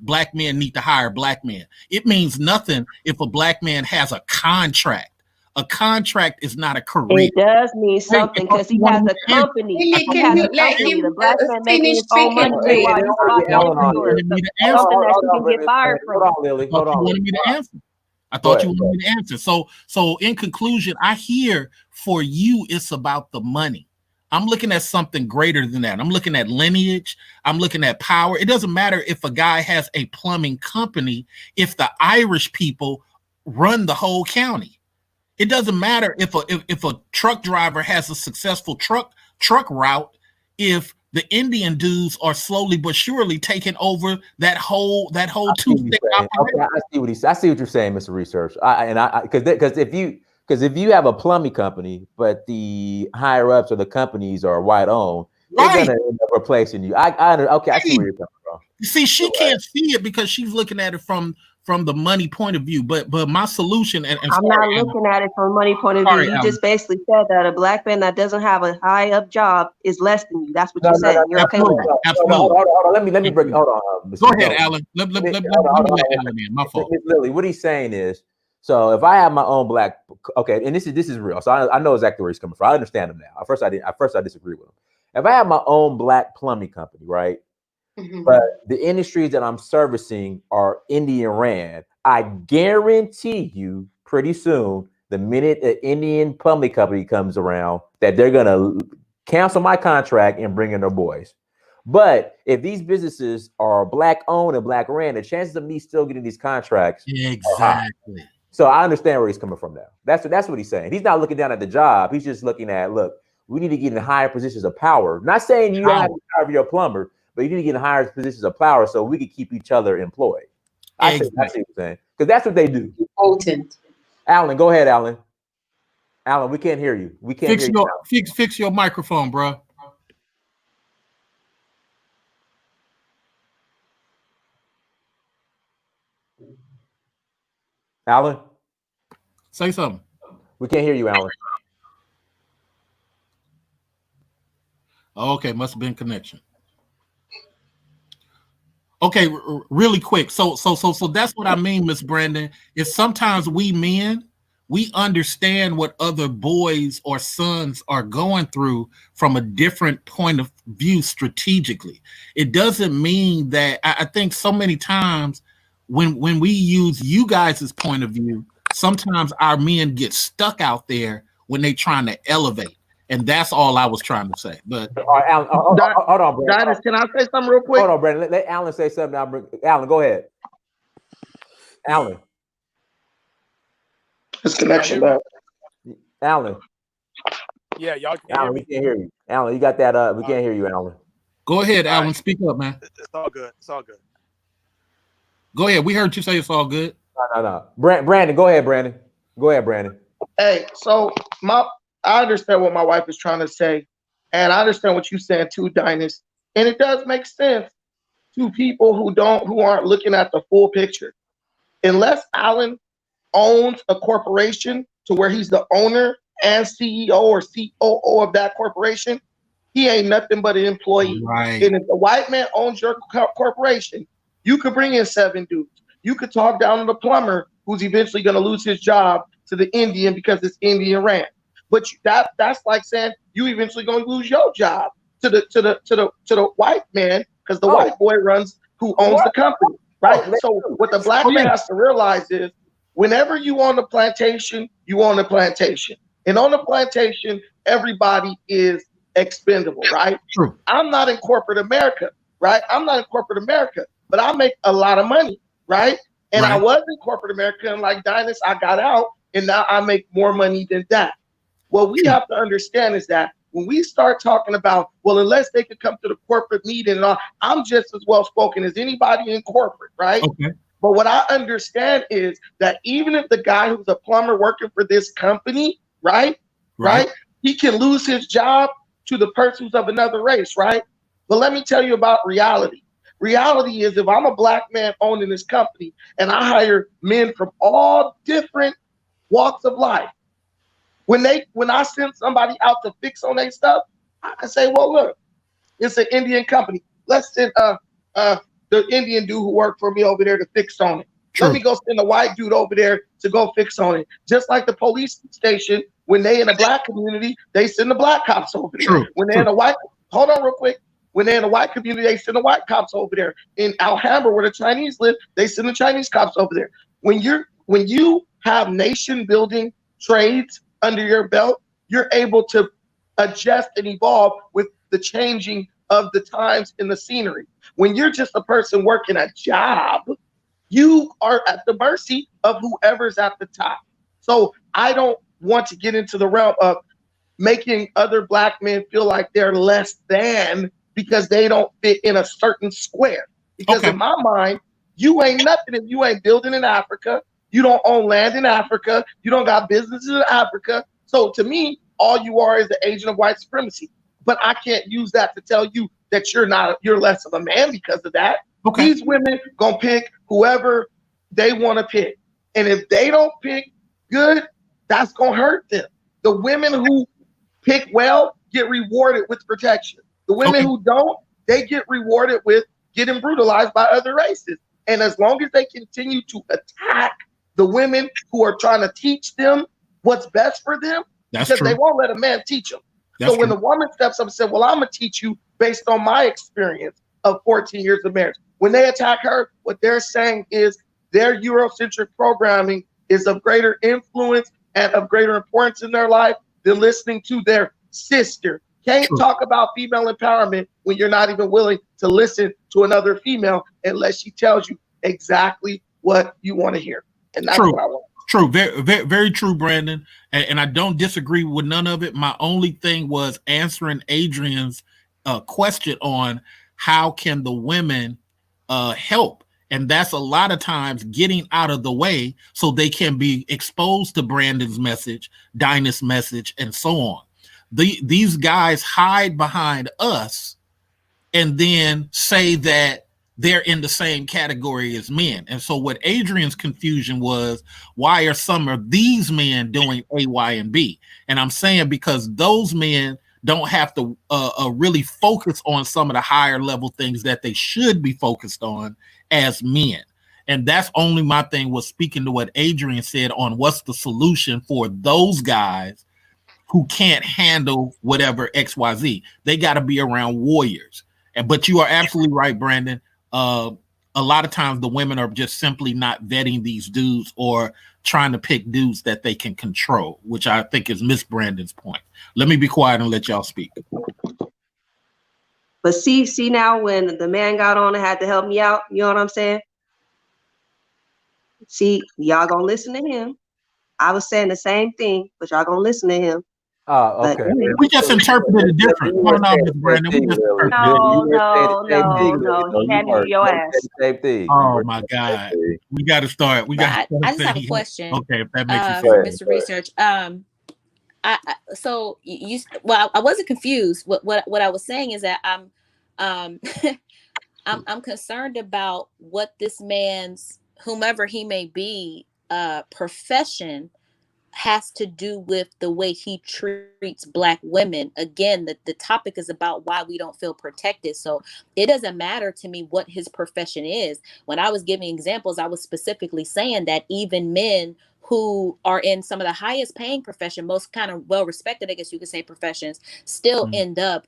black men need to hire black men. It means nothing if a black man has a contract. A contract is not a career. It does mean something because he has a company. Can you let him the black man making his own money while you something that you can get fired from. Hold on, Lily. Hold on. You wanted me to answer. I thought you wanted me to answer. So in conclusion, I hear for you, it's about the money. I'm looking at something greater than that. I'm looking at lineage. I'm looking at power. It doesn't matter if a guy has a plumbing company, if the Irish people run the whole county. It doesn't matter if a truck driver has a successful truck route, if the Indian dudes are slowly but surely taking over that whole two-stick operation. I see what you're saying, Mr. Research. Because if you have a plumbing company, but the higher ups of the companies are white owned, they're gonna end up replacing you. I see where you're coming from. See, she can't see it because she's looking at it from the money point of view, but my solution and I'm not looking at it from a money point of view. You just basically said that a black man that doesn't have a high up job is less than you. That's what you said. You're okay with that? Absolutely. Hold on. Let me break. Hold on. Go ahead, Alan. Let Alan in. My fault. Ms. Lily, what he's saying is, so if I have my own and this is real, so I know exactly where he's coming from. I understand him now. At first I disagree with him. If I have my own black plumbing company, right? Mm-hmm. But the industries that I'm servicing are Indian ran, I guarantee you pretty soon, the minute an Indian plumbing company comes around, that they're going to cancel my contract and bring in their boys. But if these businesses are black owned and black ran, the chances of me still getting these contracts exactly. So I understand where he's coming from now. That's what he's saying. He's not looking down at the job. He's just looking at, look, we need to get in higher positions of power. Not saying you have to hire your plumber, but you need to get in higher positions of power so we can keep each other employed. I see what you're saying. Because that's what they do. Important. Alan, go ahead, Alan. Alan, we can't hear you. We can't hear you. Fix your microphone, bro. Alan? Say something. We can't hear you, Alan. Okay, must have been connection. Okay, really quick. So that's what I mean, Miss Brandon, is sometimes we men, we understand what other boys or sons are going through from a different point of view strategically. It doesn't mean that I think so many times when we use you guys' point of view, sometimes our men get stuck out there when they're trying to elevate. And that's all I was trying to say. But Alan, hold on, Brandon. Can I say something real quick? Hold on, Brandon. Let Alan say something. Alan, go ahead. Alan. His connection back. Alan. Yeah, y'all can Alan, hear me. we can't hear you. Alan, you got that we can't hear you, Alan. Go ahead, Alan. Speak up, man. It's all good. It's all good. Go ahead. We heard you say it's all good. No. Brandon, go ahead, Brandon. Go ahead, Brandon. Hey, so I understand what my wife is trying to say, and I understand what you're saying too, Dynas. And it does make sense to people who aren't looking at the full picture. Unless Alan owns a corporation to where he's the owner and CEO or COO of that corporation, he ain't nothing but an employee. Right. And if the white man owns your corporation, you could bring in 7 dudes. You could talk down to the plumber who's eventually going to lose his job to the Indian because it's Indian ran. But that's like saying you eventually going to lose your job to the white man because the white boy who owns the company, right? So what the black man has to realize is whenever you own the plantation, you own the plantation. And on the plantation, everybody is expendable, right? True. I'm not in corporate America, right? I'm not in corporate America, but I make a lot of money, right? And I was in corporate America, and like Dynas, I got out, and now I make more money than that. What we have to understand is that when we start talking about, well, unless they could come to the corporate meeting and all, I'm just as well spoken as anybody in corporate, right? Okay. But what I understand is that even if the guy who's a plumber working for this company, right, he can lose his job to the person who's of another race, right? But let me tell you about reality. Reality is if I'm a black man owning this company and I hire men from all different walks of life, when I send somebody out to fix on their stuff, I can say, well, look, it's an Indian company. Let's send the Indian dude who worked for me over there to fix on it. True. Let me go send a white dude over there to go fix on it. Just like the police station, when they in a black community, they send the black cops over there. True. When they're in a white, hold on real quick. When they're in a white community, they send the white cops over there. In Alhambra, where the Chinese live, they send the Chinese cops over there. When you have nation building trades under your belt, you're able to adjust and evolve with the changing of the times in the scenery. When you're just a person working a job, you are at the mercy of whoever's at the top. So I don't want to get into the realm of making other black men feel like they're less than because they don't fit in a certain square. Because in my mind, you ain't nothing if you ain't building in Africa. You don't own land in Africa. You don't got businesses in Africa. So to me, all you are is the agent of white supremacy. But I can't use that to tell you that you're less of a man because of that. Okay. These women gonna pick whoever they want to pick. And if they don't pick good, that's gonna hurt them. The women who pick well get rewarded with protection. The women who don't, they get rewarded with getting brutalized by other races. And as long as they continue to attack the women who are trying to teach them what's best for them, because they won't let a man teach them. So when the woman steps up and says, well, I'm going to teach you based on my experience of 14 years of marriage. When they attack her, what they're saying is their Eurocentric programming is of greater influence and of greater importance in their life than listening to their sister. Can't talk about female empowerment when you're not even willing to listen to another female unless she tells you exactly what you want to hear. And that's what I want. True, very, very, very true, Brandon. And I don't disagree with none of it. My only thing was answering Adrian's question on how can the women help. And that's a lot of times getting out of the way so they can be exposed to Brandon's message, Dinah's message, and so on. These guys hide behind us and then say that they're in the same category as men. And so what Adrian's confusion was, why are some of these men doing A, Y, and B? And I'm saying because those men don't have to really focus on some of the higher level things that they should be focused on as men. And that's only my thing was speaking to what Adrian said on what's the solution for those guys who can't handle whatever XYZ. They got to be around warriors. But you are absolutely right, Brandon. A lot of times the women are just simply not vetting these dudes or trying to pick dudes that they can control, which I think is Miss Brandon's point. Let me be quiet and let y'all speak. But see now when the man got on and had to help me out, you know what I'm saying? See, y'all gonna listen to him. I was saying the same thing, but y'all gonna listen to him. Okay. We just interpreted it different. No, Miss Brandon. We just No. He handed you your ass. Same thing. Oh my God. We got to start. I just have a question. Okay, if that makes you for Mr. Research. So I wasn't confused. What I was saying is that I'm concerned about what this man's, whomever he may be, profession has to do with the way he treats Black women. Again, the topic is about why we don't feel protected. So it doesn't matter to me what his profession is. When I was giving examples, I was specifically saying that even men who are in some of the highest paying profession, most kind of well-respected, I guess you could say, professions, still end up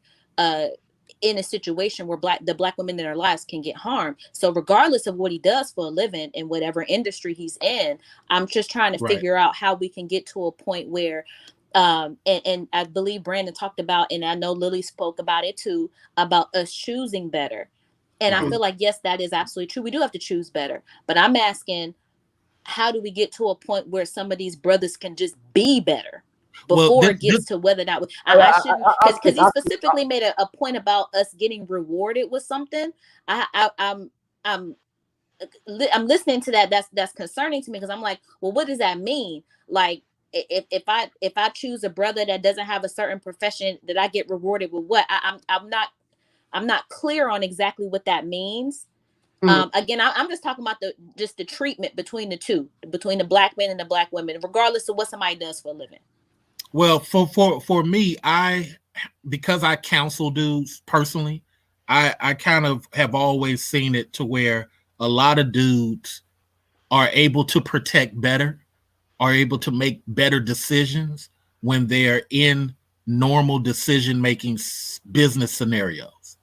in a situation where the Black women in their lives can get harmed. So regardless of what he does for a living in whatever industry he's in, I'm just trying to figure out how we can get to a point where, and I believe Brandon talked about, and I know Lily spoke about it too, about us choosing better. And I feel like, yes, that is absolutely true. We do have to choose better. But I'm asking, how do we get to a point where some of these brothers can just be better? Before it gets to whether or not I shouldn't, because he specifically made a point about us getting rewarded with something. I'm listening to that. That's concerning to me, because I'm like, well, what does that mean? Like, if I choose a brother that doesn't have a certain profession, that I get rewarded with what? I'm not clear on exactly what that means. Again, I'm just talking about the treatment between the two, between the Black men and the Black women, regardless of what somebody does for a living. Well, for me, because I counsel dudes personally, I kind of have always seen it to where a lot of dudes are able to protect better, are able to make better decisions when they're in normal decision-making business scenarios.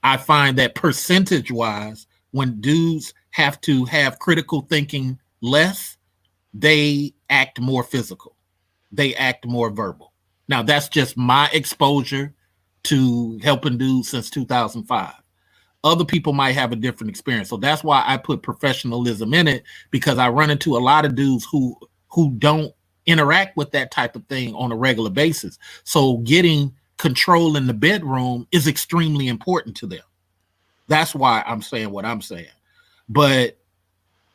I find that percentage-wise, when dudes have to have critical thinking less, they act more physical. They act more verbal. Now, that's just my exposure to helping dudes since 2005. Other people might have a different experience. So that's why I put professionalism in it, because I run into a lot of dudes who don't interact with that type of thing on a regular basis. So getting control in the bedroom is extremely important to them. That's why I'm saying what I'm saying. But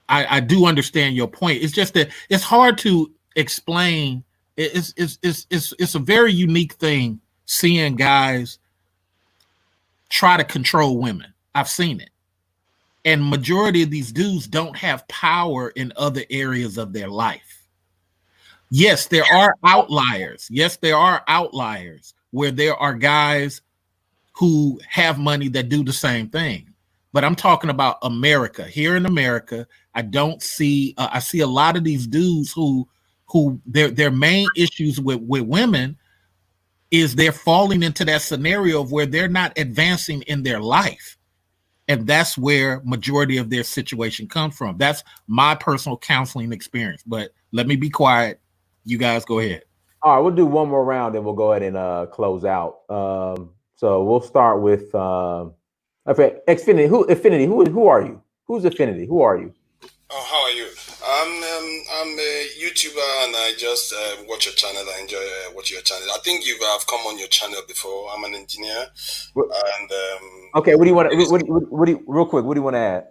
I do understand your point. It's just that it's hard to explain. It's a very unique thing seeing guys try to control women. I've seen it. And majority of these dudes don't have power in other areas of their life. Yes, there are outliers. Yes, there are outliers where there are guys who have money that do the same thing. But I'm talking about America. Here in America, I don't see, I see a lot of these dudes who their main issues with women is they're falling into that scenario of where they're not advancing in their life. And that's where majority of their situation comes from. That's my personal counseling experience. But let me be quiet. You guys go ahead. All right, we'll do one more round and we'll go ahead and close out. So we'll start with Xfinity. Who are you? Who's Affinity? Who are you? Oh, how are you? I'm I'm a YouTuber and I just watch your channel. I enjoy watching your channel. I think you've come on your channel before. I'm an engineer, and okay. What do you want? What do you, real quick? What do you want to add?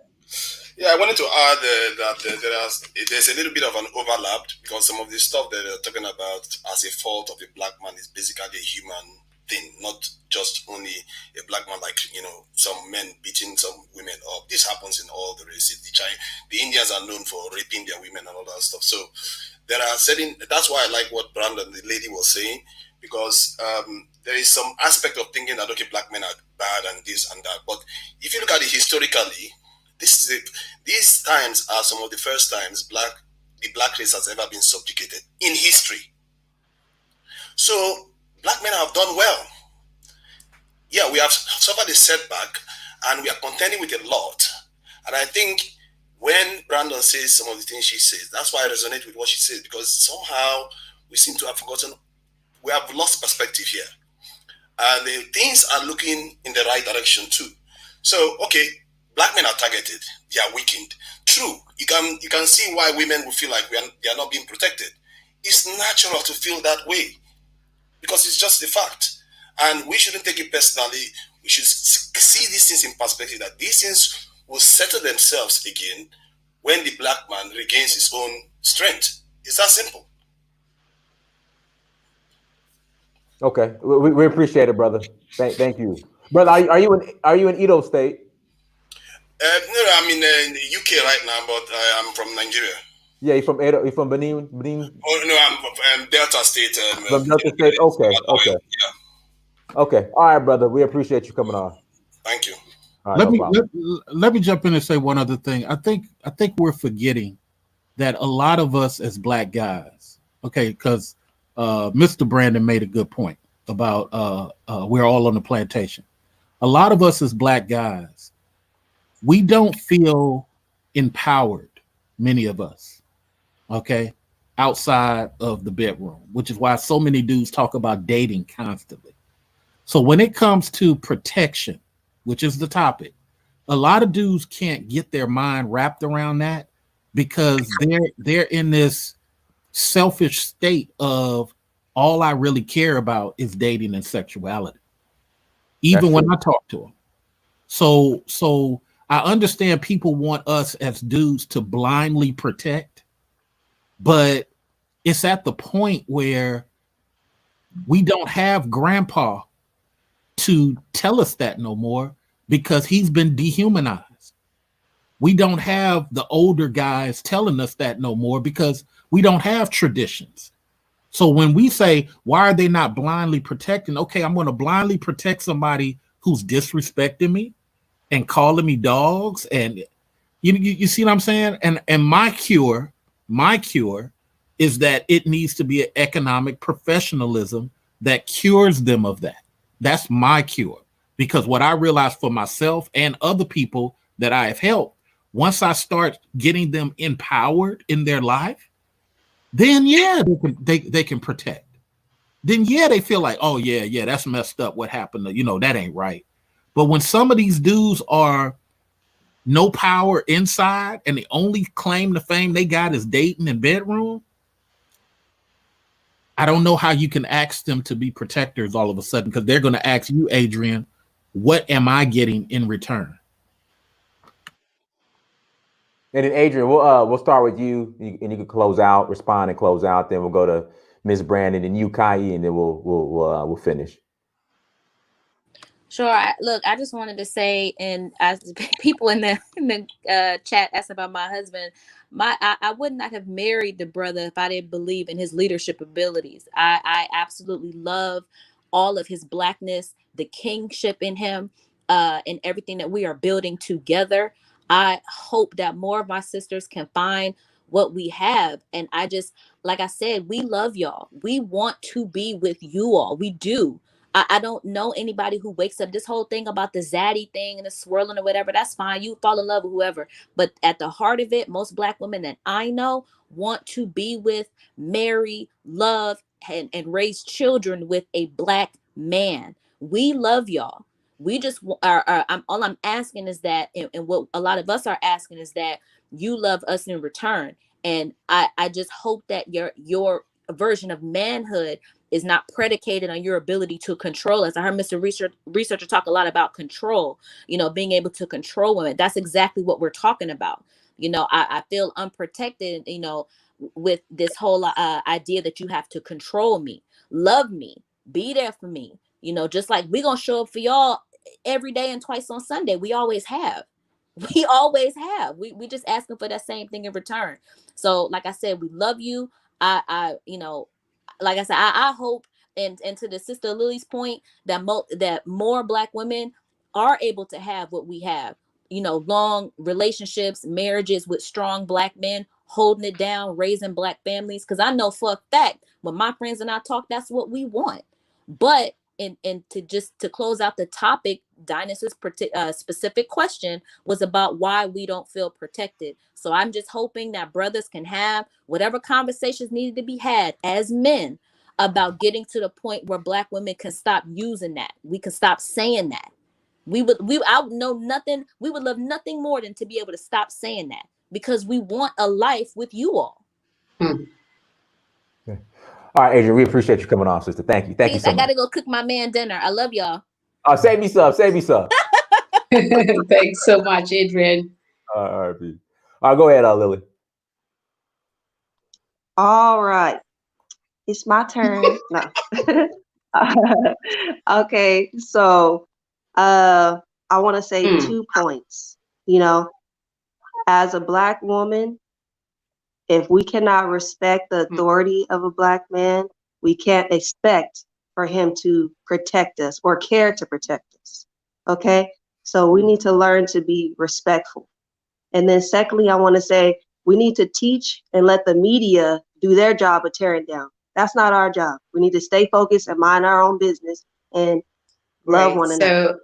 yeah, I wanted to add that there's a little bit of an overlap because some of the stuff that they're talking about as a fault of a black man is basically a human thing, not just only a black man, like, you know, some men beating some women up. This happens in all the races. The Indians are known for raping their women and all that stuff. So there are certain, that's why I like what Brandon, the lady, was saying, because there is some aspect of thinking that, okay, black men are bad and this and that. But if you look at it historically, these times are some of the first times the black race has ever been subjugated in history. So black men have done well. Yeah, we have suffered a setback and we are contending with a lot. And I think when Brandon says some of the things she says, that's why I resonate with what she says, because somehow we seem to have forgotten, we have lost perspective here. And things are looking in the right direction too. So, okay, black men are targeted, they are weakened. True, you can see why women will feel like they are not being protected. It's natural to feel that way because it's just a fact. And we shouldn't take it personally. We should see these things in perspective, that these things will settle themselves again when the black man regains his own strength. It's that simple. Okay, we appreciate it, brother. Thank you, brother. Are you in Edo State? No, I'm in the UK right now, but I'm from Nigeria. Yeah, you from Edo? You from Benin? Oh no, I'm Delta State. From Delta State. Okay. Yeah. Okay. All right, brother. We appreciate you coming on. Thank you. All right, let me jump in and say one other thing. I think we're forgetting that a lot of us as black guys, okay, because Mr. Brandon made a good point about we're all on the plantation. A lot of us as black guys, we don't feel empowered, many of us, okay, outside of the bedroom, which is why so many dudes talk about dating constantly. So when it comes to protection, which is the topic, a lot of dudes can't get their mind wrapped around that because they're in this selfish state of all I really care about is dating and sexuality. Even when I talk to them. So I understand people want us as dudes to blindly protect, but it's at the point where we don't have grandpa to tell us that no more because he's been dehumanized. We don't have the older guys telling us that no more because we don't have traditions. So when we say, why are they not blindly protecting? Okay, I'm going to blindly protect somebody who's disrespecting me and calling me dogs. And you see what I'm saying? And my cure is that it needs to be an economic professionalism that cures them of that. That's my cure. Because what I realized for myself and other people that I have helped, once I start getting them empowered in their life, then yeah, they can protect. Then yeah, they feel like, oh yeah, that's messed up. What happened? That ain't right. But when some of these dudes are no power inside and the only claim to fame they got is dating and bedroom, I don't know how you can ask them to be protectors all of a sudden, because they're going to ask you, Adrian, what am I getting in return? And then Adrian, we'll start with you, and you can close out, respond, and close out. Then we'll go to Ms. Brandon and you, Kayi, and then we'll finish. Sure. I just wanted to say, and as people in the chat asked about my husband, I would not have married the brother if I didn't believe in his leadership abilities. I absolutely love all of his blackness, the kingship in him, and everything that we are building together. I hope that more of my sisters can find what we have. And I just, like I said, we love y'all. We want to be with you all. We do. I don't know anybody who wakes up, this whole thing about the zaddy thing and the swirling or whatever. That's fine. You fall in love with whoever. But at the heart of it, most black women that I know want to be with, marry, love, and raise children with a black man. We love y'all. We just all I'm asking is that, and what a lot of us are asking is that you love us in return. And I just hope that your version of manhood is not predicated on your ability to control us. I heard Mr. Researcher talk a lot about control, being able to control women. That's exactly what we're talking about. I feel unprotected, with this whole idea that you have to control me, love me, be there for me. Just like we're going to show up for y'all every day and twice on Sunday. We always have. We always have. We just asking for that same thing in return. So like I said, we love you. I like I said, I hope, and to the sister Lily's point, that more Black women are able to have what we have, long relationships, marriages with strong Black men, holding it down, raising Black families. Because I know for a fact, when my friends and I talk, that's what we want. But and to close out the topic, Dinah's specific question was about why we don't feel protected. So I'm just hoping that brothers can have whatever conversations needed to be had as men about getting to the point where Black women can stop using that. We can stop saying that. We would love nothing more than to be able to stop saying that, because we want a life with you all. Okay. All right, Adrian, we appreciate you coming on, sister. Thank you. Thank you so much. I gotta go cook my man dinner. I love y'all. Save me some. Thanks so much, Adrian. All right, Pete. All right, go ahead, Lily. All right. It's my turn. No. Okay, so I want to say 2 points. As a Black woman, if we cannot respect the authority of a Black man, we can't expect for him to protect us or care to protect us. Okay? So we need to learn to be respectful. And then secondly, I want to say we need to teach and let the media do their job of tearing down. That's not our job. We need to stay focused and mind our own business and love one another.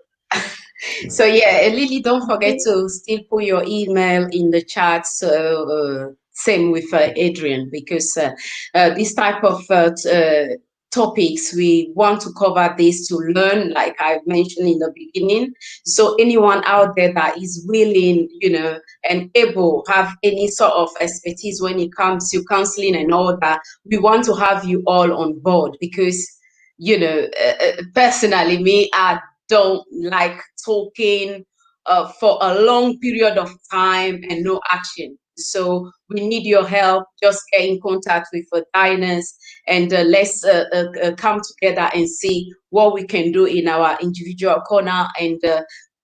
So yeah, Lily, don't forget to still put your email in the chat. So same with Adrian, because this type of topics, we want to cover this to learn, like I mentioned in the beginning. So anyone out there that is willing, and able, have any sort of expertise when it comes to counseling and all that, we want to have you all on board, because personally, me, I don't like talking for a long period of time and no action. So we need your help. Just get in contact with Dinah's, and let's come together and see what we can do in our individual corner, and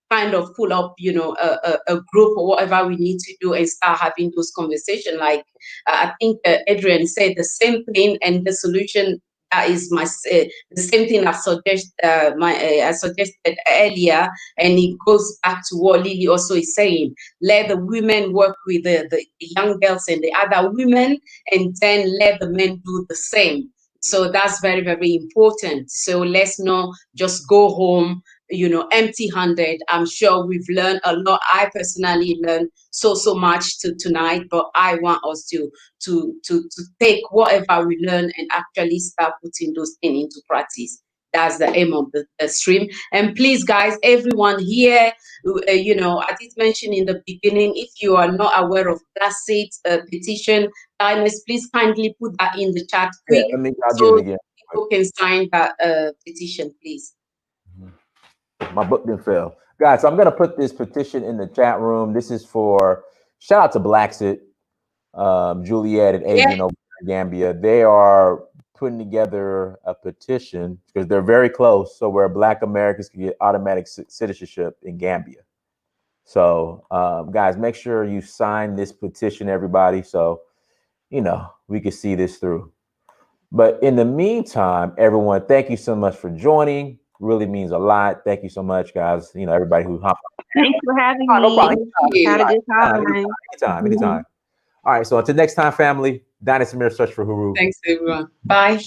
kind of pull up, a group or whatever we need to do, and start having those conversations. Like I think Adrian said the same thing, and the solution. That is the same thing I suggested earlier, and it goes back to what Lily also is saying. Let the women work with the young girls and the other women, and then let the men do the same. So that's very, very important. So let's not just go home, empty-handed. I'm sure we've learned a lot. I personally learned so much tonight, but I want us to take whatever we learn and actually start putting those things into practice. That's the aim of the stream. And please, guys, everyone here, I did mention in the beginning, if you are not aware of Placid petition, please kindly put that in the chat quick, so people can sign that petition, please. My book didn't fail. Guys, so I'm going to put this petition in the chat room. This is for, shout out to Blacksit, Juliet and Adrian over in Gambia. They are putting together a petition because they're very close. So where Black Americans can get automatic citizenship in Gambia. So guys, make sure you sign this petition, everybody. So, we can see this through. But in the meantime, everyone, thank you so much for joining. Really means a lot. Thank you so much, guys. Everybody who hopped on. Thanks for having me. No problem. Had a good time. Anytime. All right. So until next time, family, Dinah Samir, search for Huru. Thanks, everyone. Bye.